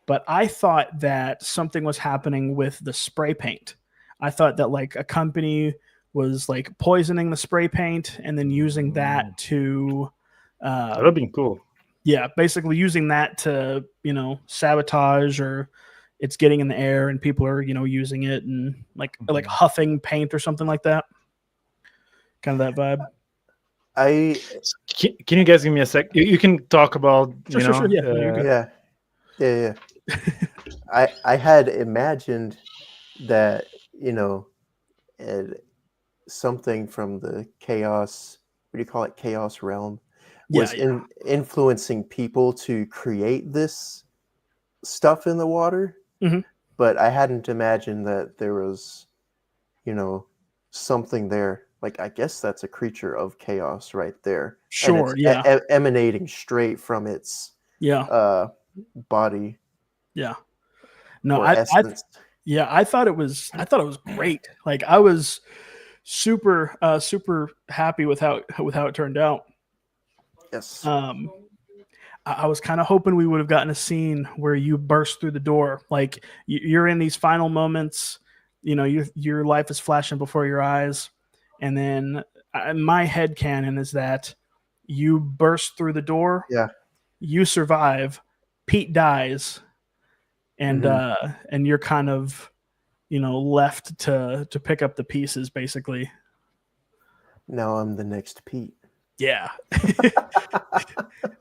but I thought that something was happening with the spray paint. I thought that like a company was like poisoning the spray paint and then using that to... that would have been cool. Yeah, basically using that to, sabotage, or it's getting in the air and people are, using it and like huffing paint or something like that. Kind of that vibe. Can you guys give me a sec? You can talk about Sure. Yeah, no, you're good. Yeah. I had imagined that something from the chaos. What do you call it? Chaos realm was influencing people to create this stuff in the water. Mhm. But I hadn't imagined that there was, something there. Like, I guess that's a creature of chaos right there. Sure. And it's emanating straight from its body. Yeah. No, or I essence. I thought it was great. Like I was super happy with how it turned out. Yes. I was kind of hoping we would have gotten a scene where you burst through the door. Like you're in these final moments, your life is flashing before your eyes. And then my headcanon is that you burst through the door. Yeah. You survive. Pete dies. And and you're kind of, left to pick up the pieces, basically. Now I'm the next Pete. Yeah.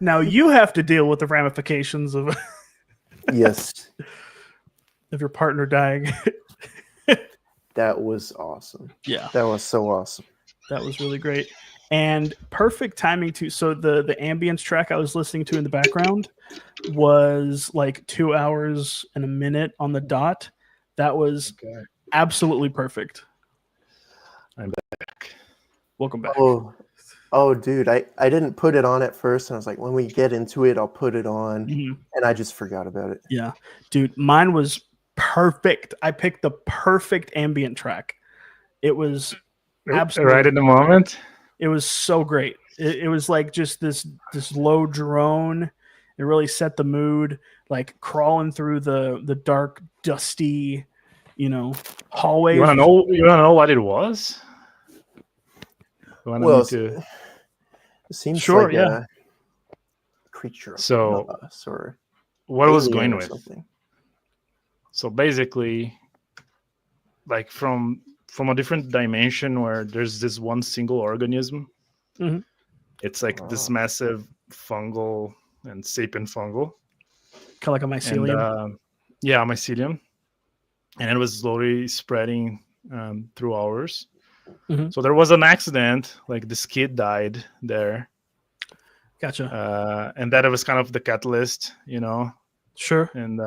Now you have to deal with the ramifications of yes, of your partner dying. That was awesome. Yeah, that was so awesome. That was really great. And perfect timing too. So the ambience track I was listening to in the background was like 2 hours and a minute on the dot. That was absolutely perfect. I'm back. Welcome back. Oh, dude, I didn't put it on at first. And I was like, when we get into it, I'll put it on. Mm-hmm. And I just forgot about it. Yeah, dude, mine was perfect. I picked the perfect ambient track. It was absolutely right in the moment. It was so great. It was like just this low drone. It really set the mood, like crawling through the dark, dusty, hallways. You wanna know what it was? It seems like a creature of us or what I was going with. Something. So basically, like from a different dimension where there's this one single organism. Mm-hmm. It's like this massive fungal and sapient fungal. Kind of like a mycelium. And, mycelium. And it was slowly spreading through ours. Mm-hmm. So there was an accident, like this kid died there. Gotcha. And that was kind of the catalyst, Sure. And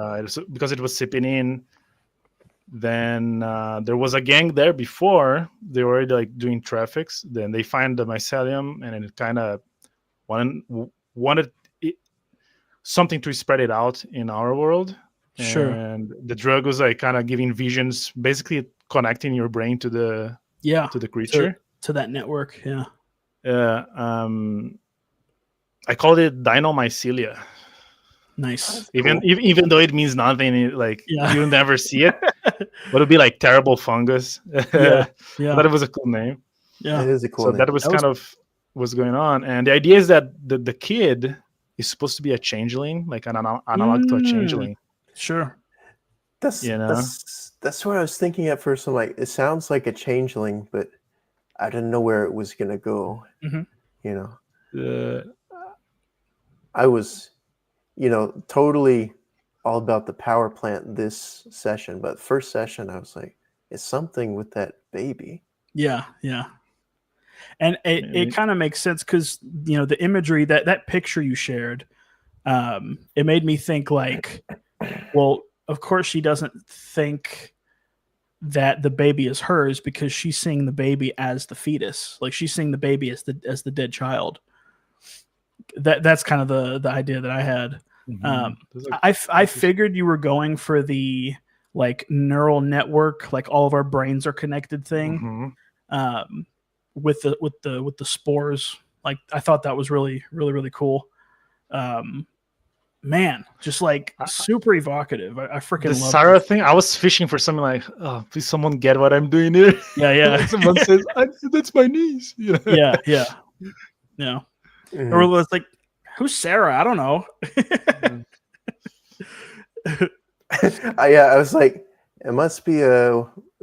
because it was sipping in, then there was a gang there before. They were already like doing traffics. Then they find the mycelium, and it kind of wanted something to spread it out in our world. Sure. And the drug was like kind of giving visions, basically connecting your brain to the creature, to that network. Yeah. I called it Dinomycelia. Nice. Even though it means nothing, you'll never see it. But it'll be like terrible fungus. Yeah. But it was a cool name. Yeah, it is a cool name. That was kind of what's going on. And the idea is that the kid is supposed to be a changeling, like an analog to a changeling. Sure. That's what I was thinking at first. I'm like, it sounds like a changeling, but I didn't know where it was gonna go. Mm-hmm. I was, totally all about the power plant this session, but first session I was like, it's something with that baby. Yeah. And it kind of makes sense because the imagery that picture you shared, it made me think like, well, of course she doesn't think that the baby is hers because she's seeing the baby as the fetus. Like she's seeing the baby as the dead child. That's kind of the idea that I had. Mm-hmm. I figured you were going for the like neural network, like all of our brains are connected thing. Mm-hmm. With the spores. Like I thought that was really, really, really cool. Man, just like super evocative. I freaking love Sarah thing. I was fishing for something like, oh, please someone get what I'm doing here. Yeah. Someone says, that's my niece. Yeah. Mm-hmm. Or it's like, who's Sarah? I don't know. I was like, it must be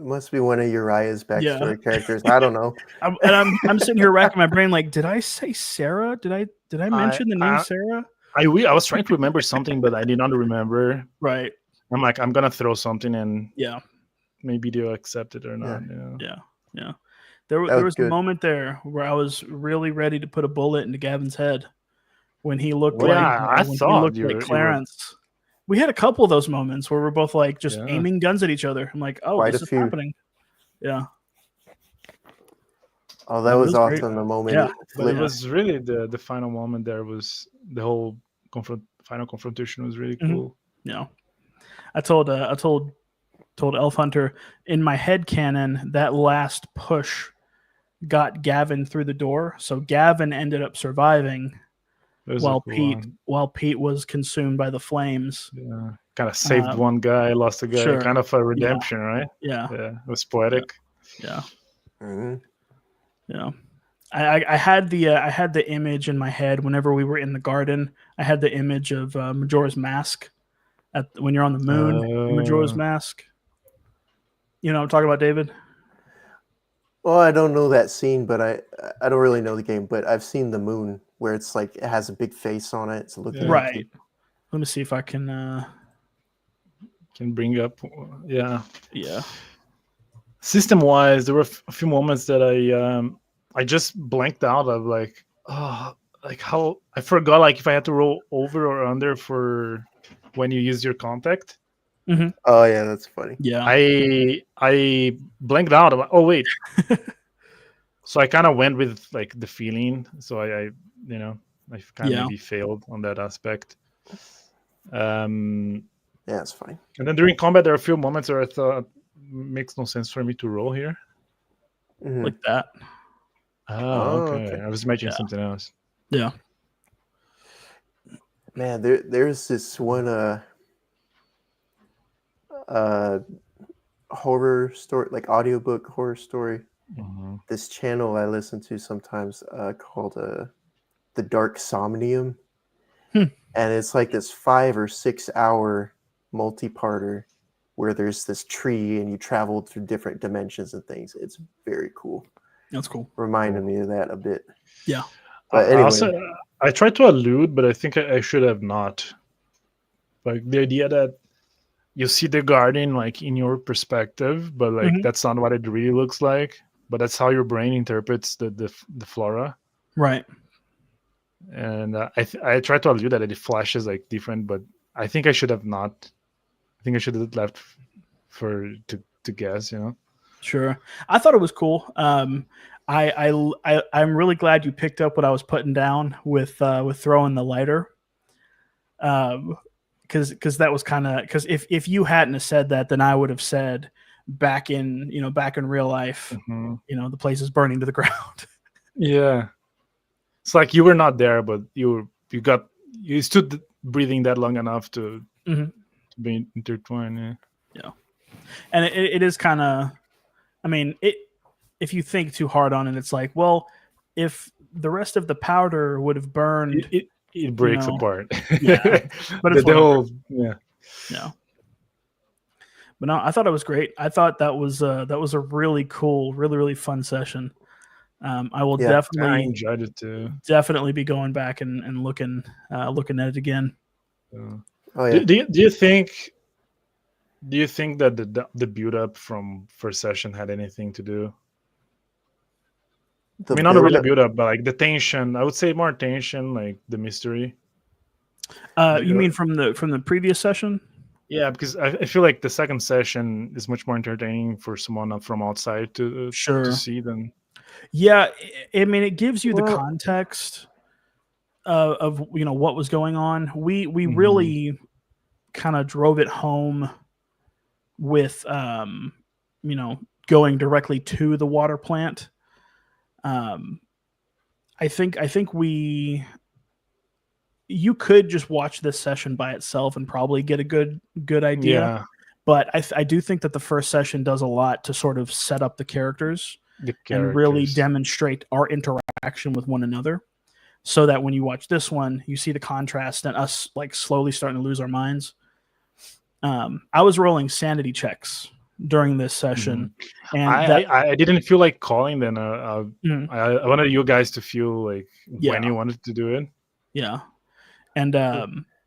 must be one of Uriah's Yeah. backstory characters. I don't know. I'm sitting here racking my brain like, did I say Sarah? Did I mention the name Sarah? I was trying to remember something, but I did not remember. Right. I'm like, I'm gonna throw something and Yeah. maybe they'll accept it or not. Yeah. There was a moment there where I was really ready to put a bullet into Gavin's head when he looked I thought he looked like Clarence. We had a couple of those moments where we're both like just aiming guns at each other. I'm like, oh, Quite this a is few. happening. Yeah. Oh, that was awesome. Great. The moment. Yeah, but it was really the final moment. There was the whole final confrontation was really cool. Yeah, I told Elf Hunter in my head canon that last push got Gavin through the door, so Gavin ended up surviving while Pete was consumed by the flames. Yeah, kind of saved one guy, lost a guy. Sure. Kind of a redemption, right? Yeah, it was poetic. Yeah. Mm-hmm. Yeah. I had the image in my head whenever we were in the garden. I had the image of Majora's Mask when you're on the moon. Majora's Mask. You know what I'm talking about, David? Well, I don't know that scene, but I don't really know the game, but I've seen the moon where it's like it has a big face on it. It's looking right. Let me see if I can bring up. Yeah. System wise, there were a few moments that I just blanked out of like how I forgot like if I had to roll over or under for when you use your contact. Mm-hmm. Oh yeah, that's funny. Yeah, I blanked out. Oh wait. So I kind of went with like the feeling. So I kind of maybe failed on that aspect. Yeah, it's fine. And then during combat, there are a few moments where I thought makes no sense for me to roll here. Mm-hmm. Like that. Oh, okay. I was imagining something else. Yeah. Man, there's this one horror story, like audiobook horror story. Mm-hmm. This channel I listen to sometimes called The Dark Somnium. And it's like this 5 or 6 hour multi-parter where there's this tree and you travel through different dimensions and things. It's very cool. That's cool. Reminded me of that a bit. Yeah. But anyway. I tried to allude, but I think I should have not. Like the idea that you see the garden like in your perspective, but like that's not what it really looks like. But that's how your brain interprets the flora. Right. And I tried to allude that it flashes like different, but I think I should have not. I think I should have left to guess, you know. Sure. I thought it was cool. I'm really glad you picked up what I was putting down with throwing the lighter. Because that was kind of because if you hadn't have said that, then I would have said back in real life, the place is burning to the ground. Yeah, it's like you were not there, but you stood breathing that long enough to be intertwined. Yeah, and it is kind of. I mean, if you think too hard on it, it's like, well, if the rest of the powder would have burned, it breaks apart. Yeah, but it's yeah. But no, I thought it was great. I thought that was a really cool, really really fun session. I will definitely. I enjoyed it too. Definitely be going back and looking at it again. Oh yeah. Do you think? Do you think that the build up from first session had anything to do? I mean, not a really build up, but like the tension. I would say more tension, like the mystery. You mean from the previous session? Yeah, because I feel like the second session is much more entertaining for someone from outside to see than. Yeah, I mean, it gives you the context of what was going on. We really kind of drove it home with going directly to the water plant. I think you could just watch this session by itself and probably get a good idea. Yeah. But I do think that the first session does a lot to sort of set up the characters and really demonstrate our interaction with one another, so that when you watch this one, you see the contrast and us like slowly starting to lose our minds. I was rolling sanity checks during this session, and I didn't feel like calling then. Mhm. I wanted you guys to feel like Yeah. when you wanted to do it. Yeah. And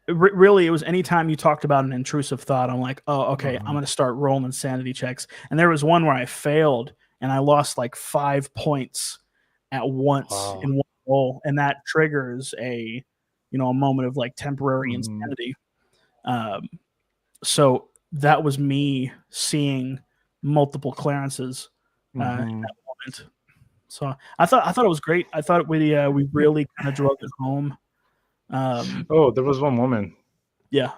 really, it was anytime you talked about an intrusive thought, I'm like, oh, okay, I'm going to start rolling insanity checks. And there was one where I failed and I lost like 5 points at once in one roll. And that triggers a moment of like temporary insanity. So that was me seeing multiple clearances in that moment. So I thought it was great. I thought we really kind of drove it home. There was one moment. Yeah.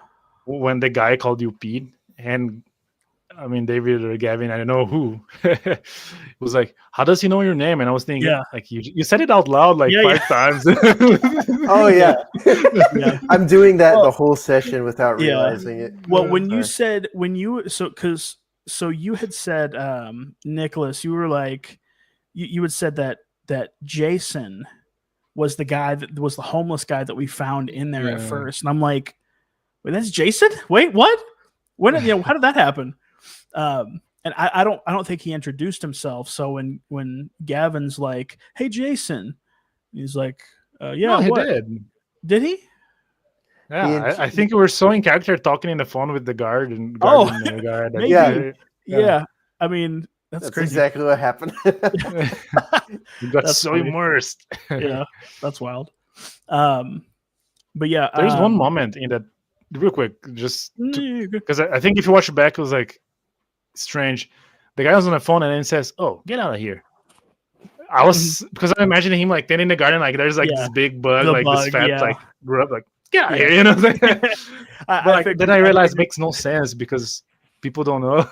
When the guy called you Pete, and I mean David or Gavin, I don't know who, was like, "How does he know your name?" And I was thinking, like you said it out loud like 5 times. Oh yeah. I'm doing that the whole session without realizing it. Well, when you had said, Nicholas, you were like, you had said that Jason was the guy that was the homeless guy that we found in there at first, and I'm like, wait, that's Jason? Wait, what? When? How did that happen? And I don't think he introduced himself. So when Gavin's like, "Hey, Jason," he's like, "Yeah, no, he what? Did he?" Yeah, I think we were so in character talking in the phone with the guard and maybe. guard. Yeah. I mean, that's crazy. Exactly what happened. You got so funny. Immersed. Yeah, that's wild. But yeah, there's one moment in that, real quick, just because I think if you watch it back, it was like strange. The guy was on the phone and then says, "Oh, get out of here." I was because I'm imagining him like then in the garden, like there's like this big bug, this fat like grew up, like get out of here, then I realized it makes no sense because people don't know.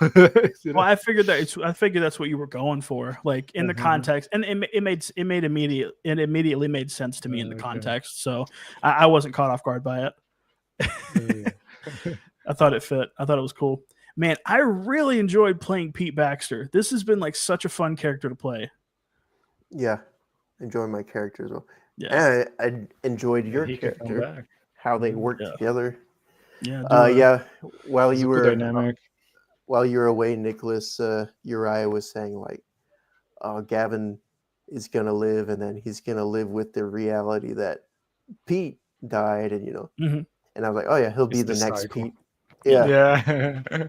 Well, I figured that's what you were going for, like in the context, and it immediately made sense to me in the context. So I wasn't caught off guard by it. I thought it fit. I thought it was cool. Man, I really enjoyed playing Pete Baxter. This has been like such a fun character to play. Yeah, enjoying my character as well. Yeah, and I enjoyed your character, how they work together. While you were away, Nicholas, Uriah was saying like, Gavin is gonna live, and then he's gonna live with the reality that Pete died, and and I was like, oh yeah, he'll be the next cycle. Pete. Yeah.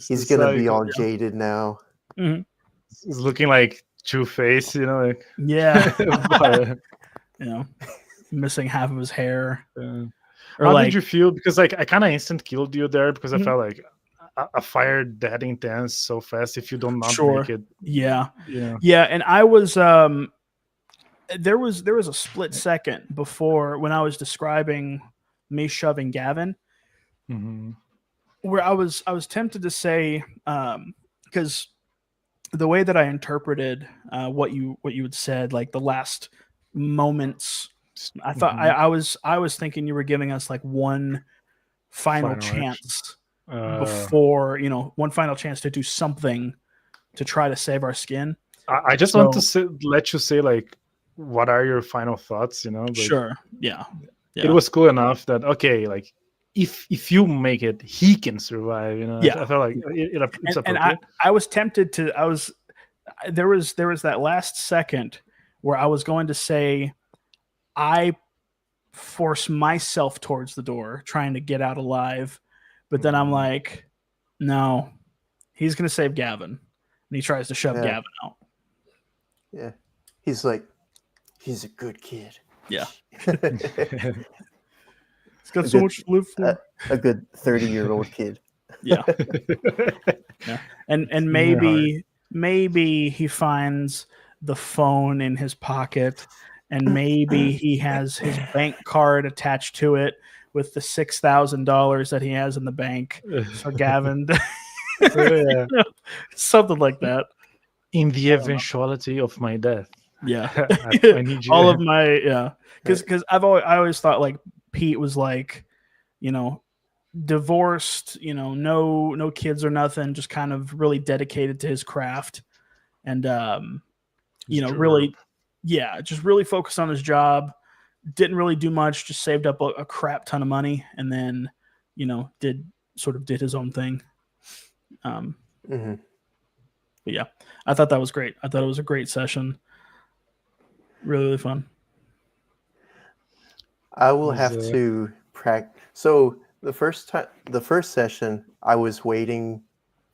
He's gonna be all jaded now. He's looking like Two-Face, like missing half of his hair. How did you feel? Because like I kind of instant killed you there because I felt like a fire that intense so fast if you don't make it. Yeah. And I was there was a split second before when I was describing me shoving Gavin, where I was tempted to say, because the way that I interpreted what you had said, like the last moments, I thought I was thinking you were giving us like one final chance before, one final chance to do something to try to save our skin. I just want to let you say like, what are your final thoughts? But sure, yeah. It was cool enough that like if you make it, he can survive. I felt like it's and I was tempted to. There was that last second where I was going to say, I force myself towards the door, trying to get out alive, but then I'm like, no, he's going to save Gavin, and he tries to shove Gavin out. Yeah, he's like, he's a good kid. Yeah. He's got so much to live for. A good 30-year-old kid. Yeah. And maybe he finds the phone in his pocket, and maybe he has his bank card attached to it with the $6,000 that he has in the bank. So Gavin, something like that. In the eventuality of my death. Yeah. I need you. All of my because I always thought like Pete was like, divorced, no kids or nothing, just kind of really dedicated to his craft, and really, just really focused on his job. Didn't really do much, just saved up a crap ton of money, and then did his own thing. Mhm. But yeah, I thought that was great. I thought it was a great session. Really, really fun. I will Was, have to practice. So the first session, I was waiting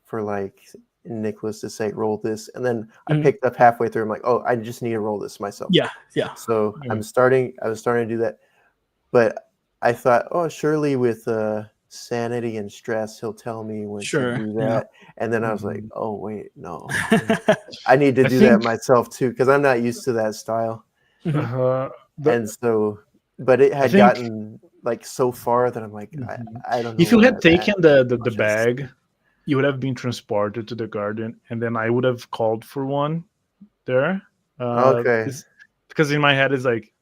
for like Nicholas to say roll this, and then I Mhm. picked up halfway through. I'm like, oh, I just need to roll this myself. Yeah, yeah. So Yeah. I was starting to do that, but I thought, oh, surely with sanity and stress, he'll tell me when Sure, to do yeah. that. And then I was like, Mhm. oh wait, no, I need to I do that think myself too because I'm not used to that style. Mhm. And so, but it I had think gotten like so far that I'm like, Mhm. I don't know if you where had I'm taken at. the Much as- bag, you would have been transported to the garden, and then I would have called for one there. Okay. Because in my head it's like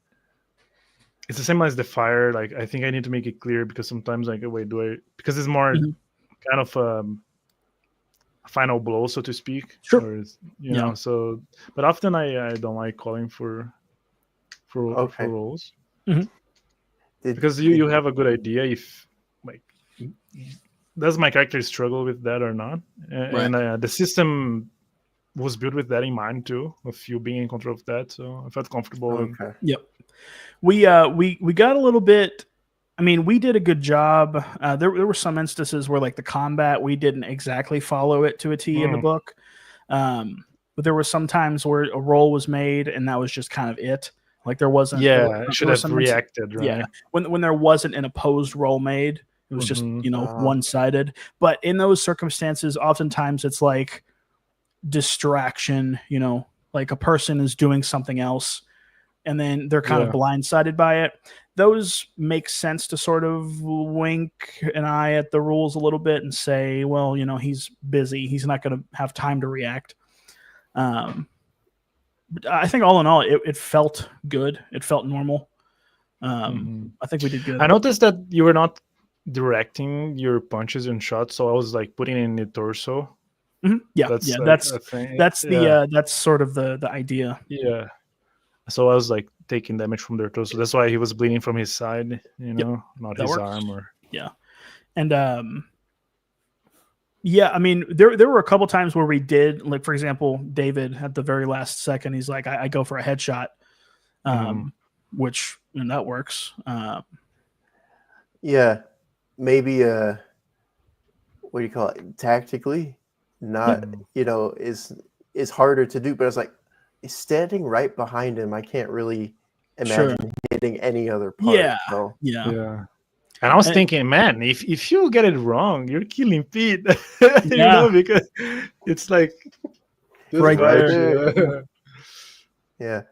it's the same as the fire. Like I think I need to make it clear because sometimes like wait, do I? Because it's more Mhm. kind of a final blow, so to speak. Sure. Or you Yeah. know, so but often I don't like calling for Okay. roles Did, because you have a good idea if like does my character struggle with that or not, Right. and the system was built with that in mind too, of you being in control of that. So I felt comfortable and okay. Yep. We got a little bit. I mean, we did a good job. There were some instances where like the combat we didn't exactly follow it to a T in the book, but there were some times where a roll was made and that was just kind of it. Like there wasn't. yeah, I should there were have some reacted, right? Yeah, when there wasn't an opposed roll made, it was just Mhm. one sided. But in those circumstances, oftentimes it's like distraction. Like a person is doing something else and then they're kind of Yeah. blindsided by it. Those make sense to sort of wink an eye at the rules a little bit and say, well, he's busy. He's not going to have time to react. But I think all in all, it felt good. It felt normal. I think we did good. I noticed that you were not directing your punches and shots, so I was like putting in the torso. Mhm. Yeah, That's yeah. like a thing. That's Yeah. that's sort of the idea. Yeah. So I was like taking damage from their torso. That's why he was bleeding from his side, not That his works. arm or Yeah, and yeah, I mean, there were a couple times where we did, like, for example, David at the very last second, he's like, I go for a headshot, which that works. Yeah. Maybe what do you call it? Tactically, not is harder to do. But it's like standing right behind him. I can't really imagine hitting any other part. Yeah, So yeah. And I was And- thinking, man, if you get it wrong, you're killing Pete. Yeah. Because it's like this Right much, there. Yeah,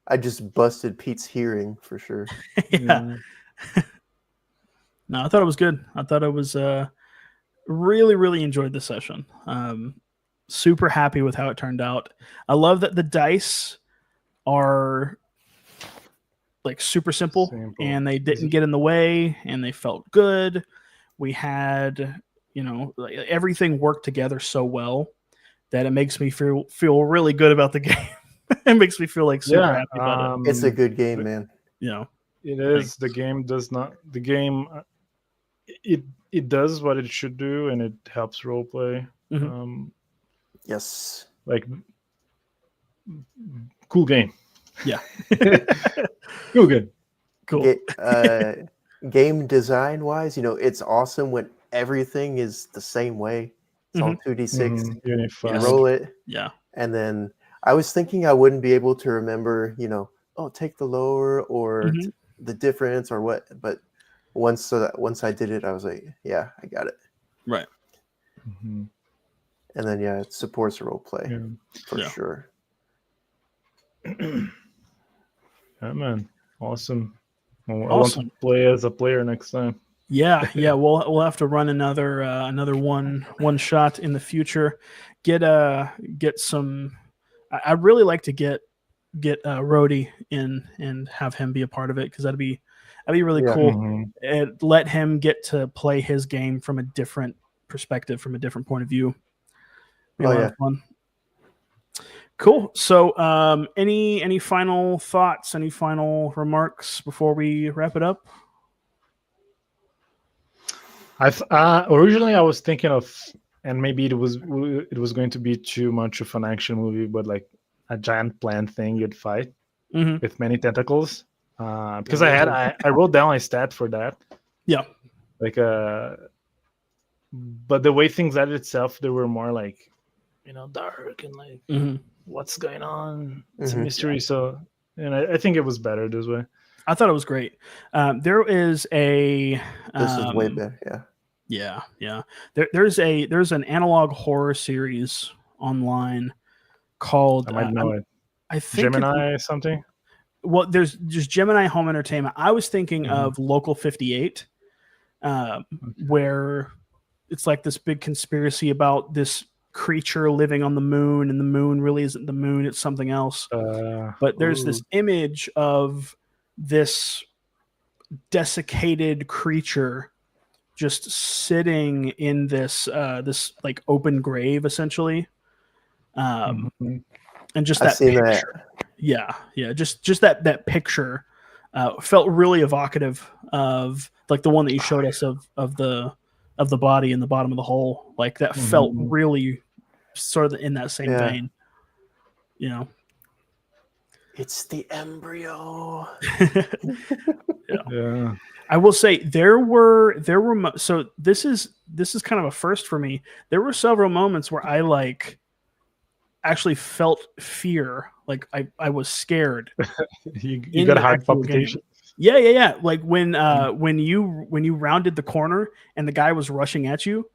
I just busted Pete's hearing for sure. Yeah. No, I thought it was good. I thought it was really, really enjoyed the session. Super happy with how it turned out. I love that the dice are like super simple. And they didn't get in the way and they felt good. We had, like, everything worked together so well that it makes me feel really good about the game. It makes me feel like super happy about it. It's a good game, man. It is. The game does not. The game, it does what it should do, and it helps roleplay. Yes. Like cool game. Yeah. Cool game. Cool. Game design wise, it's awesome when everything is the same way. It's all 2d6. Unified. Roll it. Yeah. And then I was thinking I wouldn't be able to remember, take the lower or the difference or what. But once I did it, I was like, yeah, I got it. Right. And then it supports role play for sure. Yeah, man, awesome. Well, I Awesome. want to play as a player next time. Yeah. We'll have to run another one shot in the future. Get some. I'd really like to get Rhodey in and have him be a part of it because that'd be really cool. And let him get to play his game from a different perspective, from a different point of view. Be a lot of fun. Cool. So, any final thoughts? Any final remarks before we wrap it up? Originally I was thinking of and maybe it was going to be too much of an action movie, but like a giant plant thing you'd fight with many tentacles. Because I wrote down a stat for that. Yeah. Like but the way things added itself, they were more like, dark and like what's going on. It's a mystery. So, and I think it was better this way. I thought it was great. There is a. This is way better. Yeah. Yeah. There's an analog horror series online called. I might know it. I think Gemini something. Well, there's just Gemini Home Entertainment. I was thinking of Local 58, where it's like this big conspiracy about this creature living on the moon, and the moon really isn't the moon; it's something else. But there's this image of this desiccated creature just sitting in this this like open grave, essentially, and just that picture. Yeah, just that picture felt really evocative of like the one that you showed us of the body in the bottom of the hole. Like that felt really sort of in that same vein. It's the embryo. Yeah. I will say there were so this is kind of a first for me. There were several moments where I like actually felt fear. Like I was scared. you got a heart palpitation. Yeah. Like when you rounded the corner and the guy was rushing at you,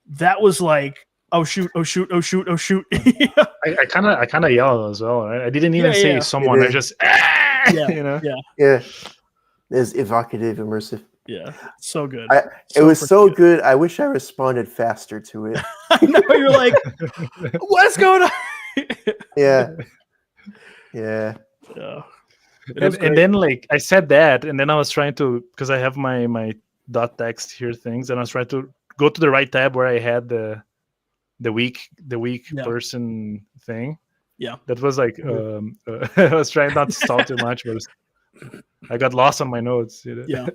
that was like, oh shoot. I kind of yelled as well. Right? I didn't even say someone. I just Yeah. It's evocative, immersive. Yeah, so good. It was so good. I wish I responded faster to it. I know, you're like, what's going on? Yeah. And then like I said that, and then I was trying to, because I have my dot text here things, and I was trying to go to the right tab where I had the weak person thing. Yeah, that was like I was trying not to stall too much, but I got lost on my notes. Yeah.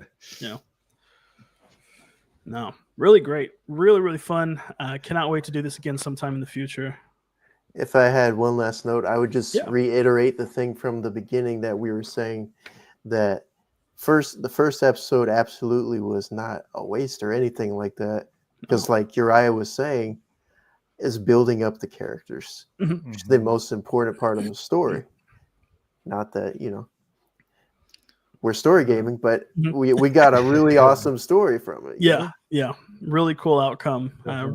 No, really great, really fun. Cannot wait to do this again sometime in the future. If I had one last note, I would just reiterate the thing from the beginning that we were saying, that the first episode absolutely was not a waste or anything like that, because like Uriah was saying, is building up the characters, which is the most important part of the story. Not that, we're story gaming, but we got a really awesome story from it. Yeah. Really cool outcome.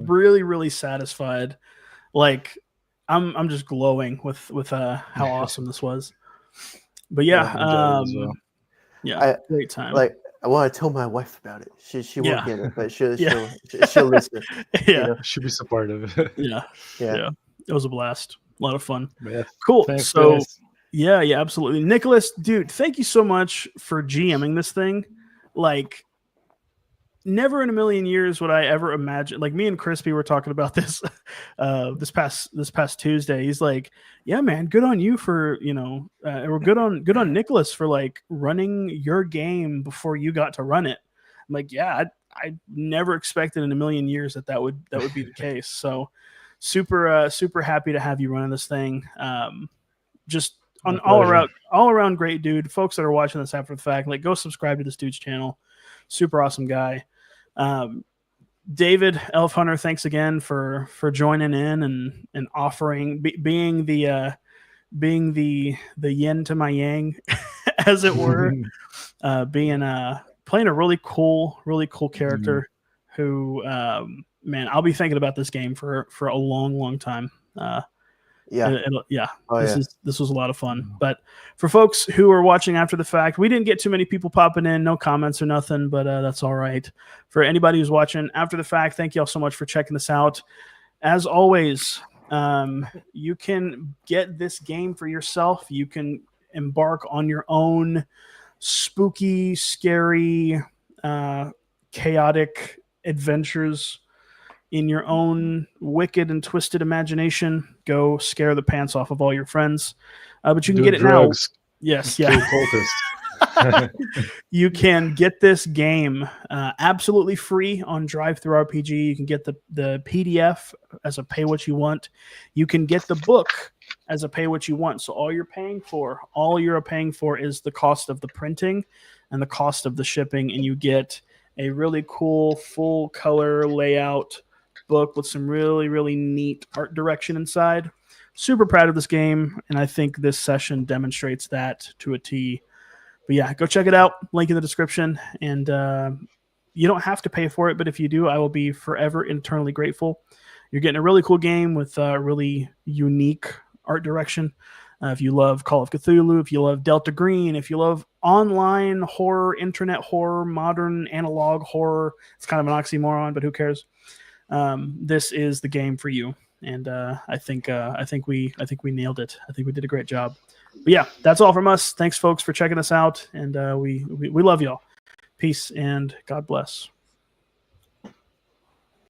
Really satisfied. Like I'm just glowing with how awesome this was. But great time. Like I want to tell my wife about it. She won't get it, but she'll listen. She'll be supportive. Yeah. It was a blast. A lot of fun. Yeah. Cool. Thanks, so guys. Yeah, absolutely. Nicholas, dude, thank you so much for GMing this thing. Like, never in a million years would I ever imagine. Like, me and Crispy were talking about this this past Tuesday. He's like, "Yeah, man, good on you for or good on Nicholas for like running your game before you got to run it." I'm like, "Yeah, I never expected in a million years that would be the case." So, super happy to have you running this thing. Just all around great dude. Folks that are watching this after the fact, like, go subscribe to this dude's channel. Super awesome guy. David Elf Hunter, thanks again for joining in and offering being the yin to my yang, as it were. Playing a really cool character who man, I'll be thinking about this game for a long time. This was a lot of fun. But for folks who are watching after the fact, we didn't get too many people popping in, no comments or nothing, but that's all right. For anybody who's watching after the fact, thank you all so much for checking this out. As always, you can get this game for yourself. You can embark on your own spooky, scary, chaotic adventures in your own wicked and twisted imagination. Go scare the pants off of all your friends. But you can get it now. Yes, yeah. You can get this game absolutely free on Drive-Thru-RPG. You can get the PDF as a pay what you want. You can get the book as a pay what you want. So all you're paying for is the cost of the printing and the cost of the shipping, and you get a really cool full color layout book with some really, really neat art direction inside. Super proud of this game, and I think this session demonstrates that to a T. But yeah, go check it out. Link in the description. And you don't have to pay for it, but if you do, I will be forever eternally grateful. You're getting a really cool game with really unique art direction. If you love Call of Cthulhu, if you love Delta Green, if you love online horror, internet horror, modern analog horror, it's kind of an oxymoron, but who cares? This is the game for you. And I think we nailed it. I think we did a great job. But yeah, that's all from us. Thanks, folks, for checking us out, and we love y'all. Peace and God bless.